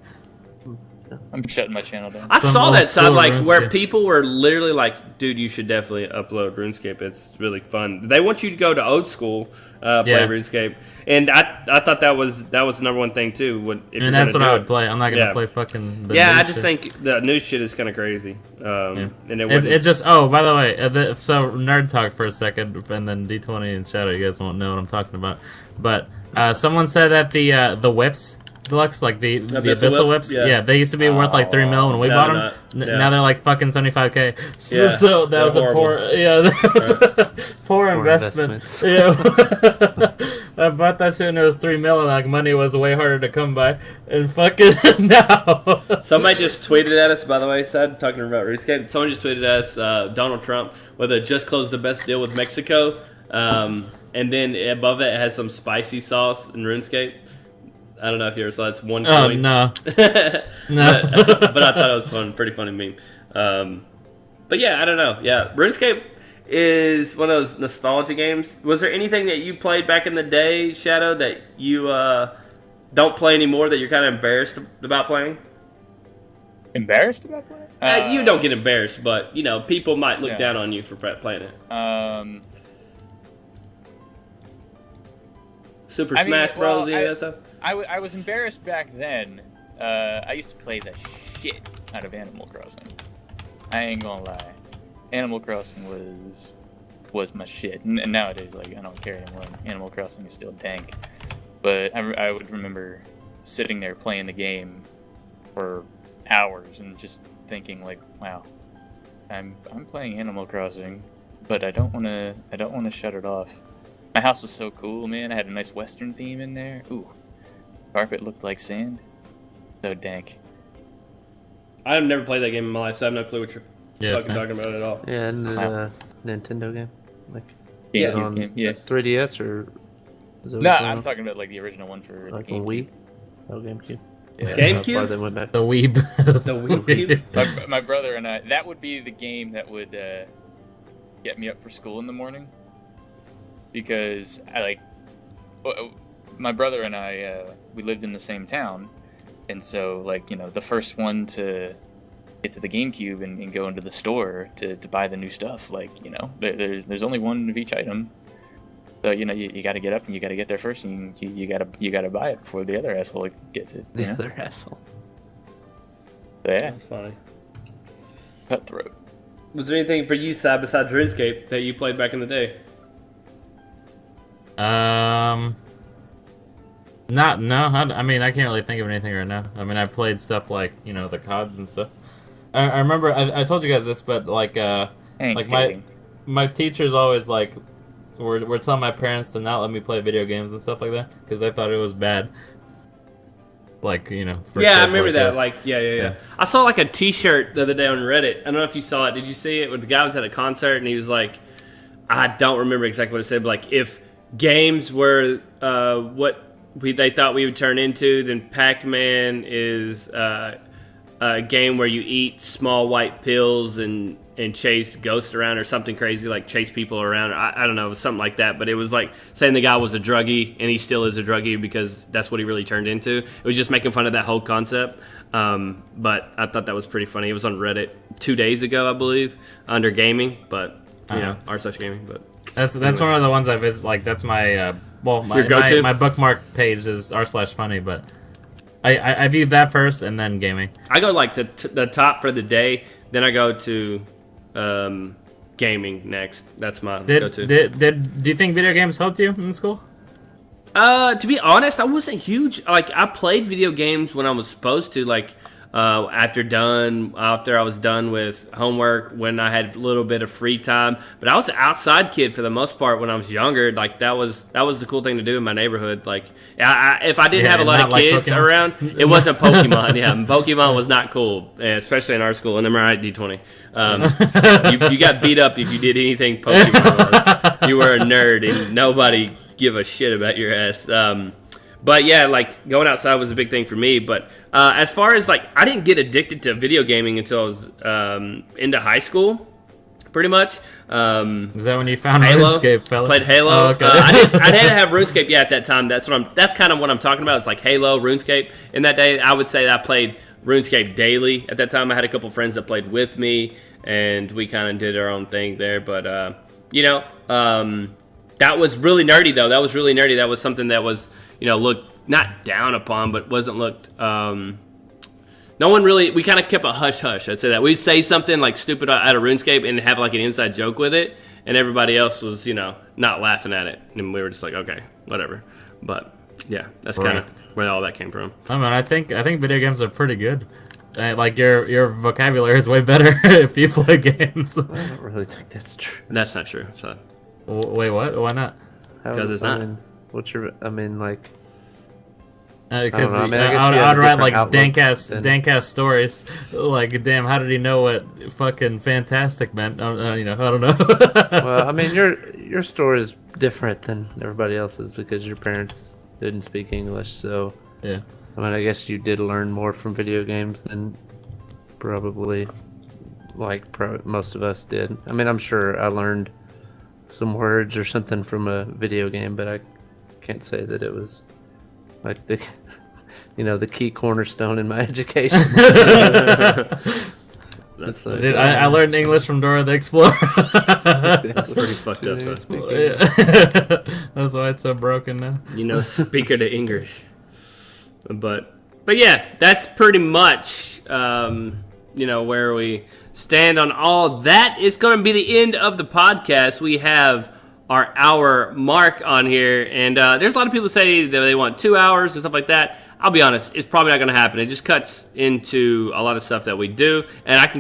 Speaker 3: I'm shutting my channel down.
Speaker 1: I saw that side, like, where people were literally like, dude, you should definitely upload RuneScape. It's really fun. They want you to go to old school, play RuneScape. And I thought that was the number one thing, too.
Speaker 2: And that's what I would play. I'm not going to play fucking the new
Speaker 1: I just think the new shit is kind of crazy. And
Speaker 2: it just, oh, by the way, so nerd talk for a second, and then D20 and Shadow, you guys won't know what I'm talking about. But someone said that the whips, Deluxe, like the Abyssal whips, they used to be worth like $3 million when we bought them. Now they're like fucking $75K. So that was a poor investment. Yeah, I bought that shit and it was $3 million. Like, money was way harder to come by, and fucking now.
Speaker 1: Somebody just tweeted at us, by the way, Sad, talking about RuneScape. Someone just tweeted at us, Donald Trump, whether just closed the best deal with Mexico, and then above that it has some spicy sauce in RuneScape. I don't know if you ever saw it. It's one coin.
Speaker 2: Oh, no.
Speaker 1: But I thought it was fun. Pretty funny meme. But yeah, I don't know. Yeah, RuneScape is one of those nostalgia games. Was there anything that you played back in the day, Shadow, that you don't play anymore that you're kind of embarrassed about playing?
Speaker 3: Embarrassed about playing?
Speaker 1: You don't get embarrassed, but, you know, people might look down on you for playing it. Super Smash Bros. That stuff?
Speaker 3: I was embarrassed back then. I used to play the shit out of Animal Crossing. I ain't gonna lie. Animal Crossing was my shit. And nowadays, like, I don't care anymore. Animal Crossing is still dank. But I would remember sitting there playing the game for hours and just thinking, like, wow, I'm playing Animal Crossing, but I don't wanna shut it off. My house was so cool, man. I had a nice Western theme in there. Ooh. Carpet looked like sand. So dank.
Speaker 1: I've never played that game in my life, so I have no clue what you're talking about at all.
Speaker 4: Yeah, and Nintendo game. Like,
Speaker 3: GameCube game, yeah.
Speaker 4: 3DS or...
Speaker 3: No, I'm talking about like the original one for
Speaker 4: like
Speaker 3: the GameCube.
Speaker 4: Wii? Oh, GameCube.
Speaker 1: Yeah. GameCube?
Speaker 4: They went back.
Speaker 2: The Weeb.
Speaker 1: The Weeb.
Speaker 3: My brother and I, that would be the game that would get me up for school in the morning. Because my brother and I, we lived in the same town, and so, like, you know, the first one to get to the GameCube and go into the store to buy the new stuff, like, you know, there's only one of each item, so, you know, you got to get up and you got to get there first, and you got to buy it before the other asshole gets it.
Speaker 4: The other asshole.
Speaker 3: So, yeah.
Speaker 1: That's funny.
Speaker 3: Cutthroat.
Speaker 1: Was there anything for you, Side, besides RuneScape that you played back in the day?
Speaker 2: I mean, I can't really think of anything right now. I mean, I played stuff like, you know, the CODs and stuff. I remember, I told you guys this, but like my teachers always like were telling my parents to not let me play video games and stuff like that because they thought it was bad. Like, you know.
Speaker 1: Yeah, I remember that. Like, yeah. I saw like a T-shirt the other day on Reddit. I don't know if you saw it. Did you see it? Where the guy was at a concert and he was like, I don't remember exactly what it said, but like, if games were what they thought we would turn into, then Pac-Man is a game where you eat small white pills and chase ghosts around, or something crazy, like chase people around. I don't know, something like that. But it was like saying the guy was a druggie, and he still is a druggie because that's what he really turned into. It was just making fun of that whole concept. But I thought that was pretty funny. It was on Reddit 2 days ago, I believe, under gaming. But r/gaming. But
Speaker 2: that's one of the ones I visit. Like that's my my bookmark page is r/funny, but I viewed that first and then gaming.
Speaker 1: I go like the top for the day, then I go to gaming next. That's my go-to.
Speaker 2: Do you think video games helped you in school?
Speaker 1: To be honest, I wasn't huge. Like I played video games when I was supposed to. Like after I was done with homework, when I had a little bit of free time. But I was an outside kid for the most part when I was younger. Like that was the cool thing to do in my neighborhood. Like if I didn't have a lot of kids around, it wasn't Pokemon. Yeah, Pokemon was not cool, especially in our school. And am I right, D20? You got beat up if you did anything Pokemon. You were a nerd, and nobody give a shit about your ass. But yeah, like going outside was a big thing for me. But as far as like, I didn't get addicted to video gaming until I was into high school, pretty much.
Speaker 2: Is that when you found
Speaker 1: Halo?
Speaker 2: RuneScape, fella?
Speaker 1: Played Halo.
Speaker 2: Oh, okay.
Speaker 1: I didn't have RuneScape yet at that time. That's kind of what I'm talking about. It's like Halo, RuneScape. In that day, I would say that I played RuneScape daily. At that time, I had a couple friends that played with me, and we kind of did our own thing there. But that was really nerdy, though. That was really nerdy. That was something that was, looked not down upon, but wasn't looked. No one really. We kind of kept a hush hush. I'd say that we'd say something like stupid out of RuneScape and have like an inside joke with it, and everybody else was, not laughing at it, and we were just like, okay, whatever. But yeah, that's kind of where all that came from.
Speaker 2: I mean, I think video games are pretty good. Like your vocabulary is way better if you play games.
Speaker 4: I don't really think that's true.
Speaker 1: That's not true. So.
Speaker 2: Wait, what? Why not?
Speaker 1: Because it's not.
Speaker 2: Because
Speaker 4: I'd
Speaker 2: I'd write like dank-ass stories. Like, damn, how did he know what fucking fantastic meant? I don't know.
Speaker 4: Well, I mean, your story is different than everybody else's because your parents didn't speak English, so
Speaker 2: yeah.
Speaker 4: I mean, I guess you did learn more from video games than probably most of us did. I mean, I'm sure I learned some words or something from a video game, but I can't say that it was like the key cornerstone in my education.
Speaker 1: That's
Speaker 2: Dude, I learned English from Dora the Explorer.
Speaker 1: That's pretty fucked up.
Speaker 2: That's why it's so broken now.
Speaker 1: Speaker to English. But yeah, that's pretty much where we stand on all that. Is going to be the end of the podcast. We have our hour mark on here, and there's a lot of people say that they want 2 hours and stuff like that. I'll be honest, it's probably not going to happen. It just cuts into a lot of stuff that we do, and I can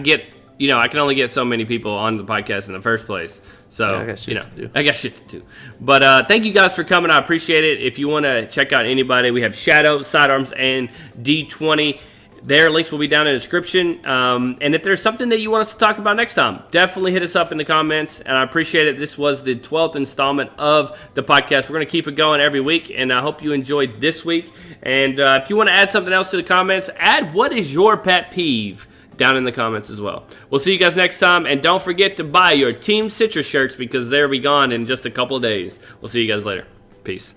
Speaker 1: only get so many people on the podcast in the first place. So,
Speaker 4: yeah, I got shit to do.
Speaker 1: But thank you guys for coming. I appreciate it. If you want to check out anybody, we have Shadow, Sidearms, and D20. Their links will be down in the description. And if there's something that you want us to talk about next time, definitely hit us up in the comments. And I appreciate it. This was the 12th installment of the podcast. We're going to keep it going every week. And I hope you enjoyed this week. And if you want to add something else to the comments, add what is your pet peeve down in the comments as well. We'll see you guys next time. And don't forget to buy your Team Citrus shirts because they'll be gone in just a couple of days. We'll see you guys later. Peace.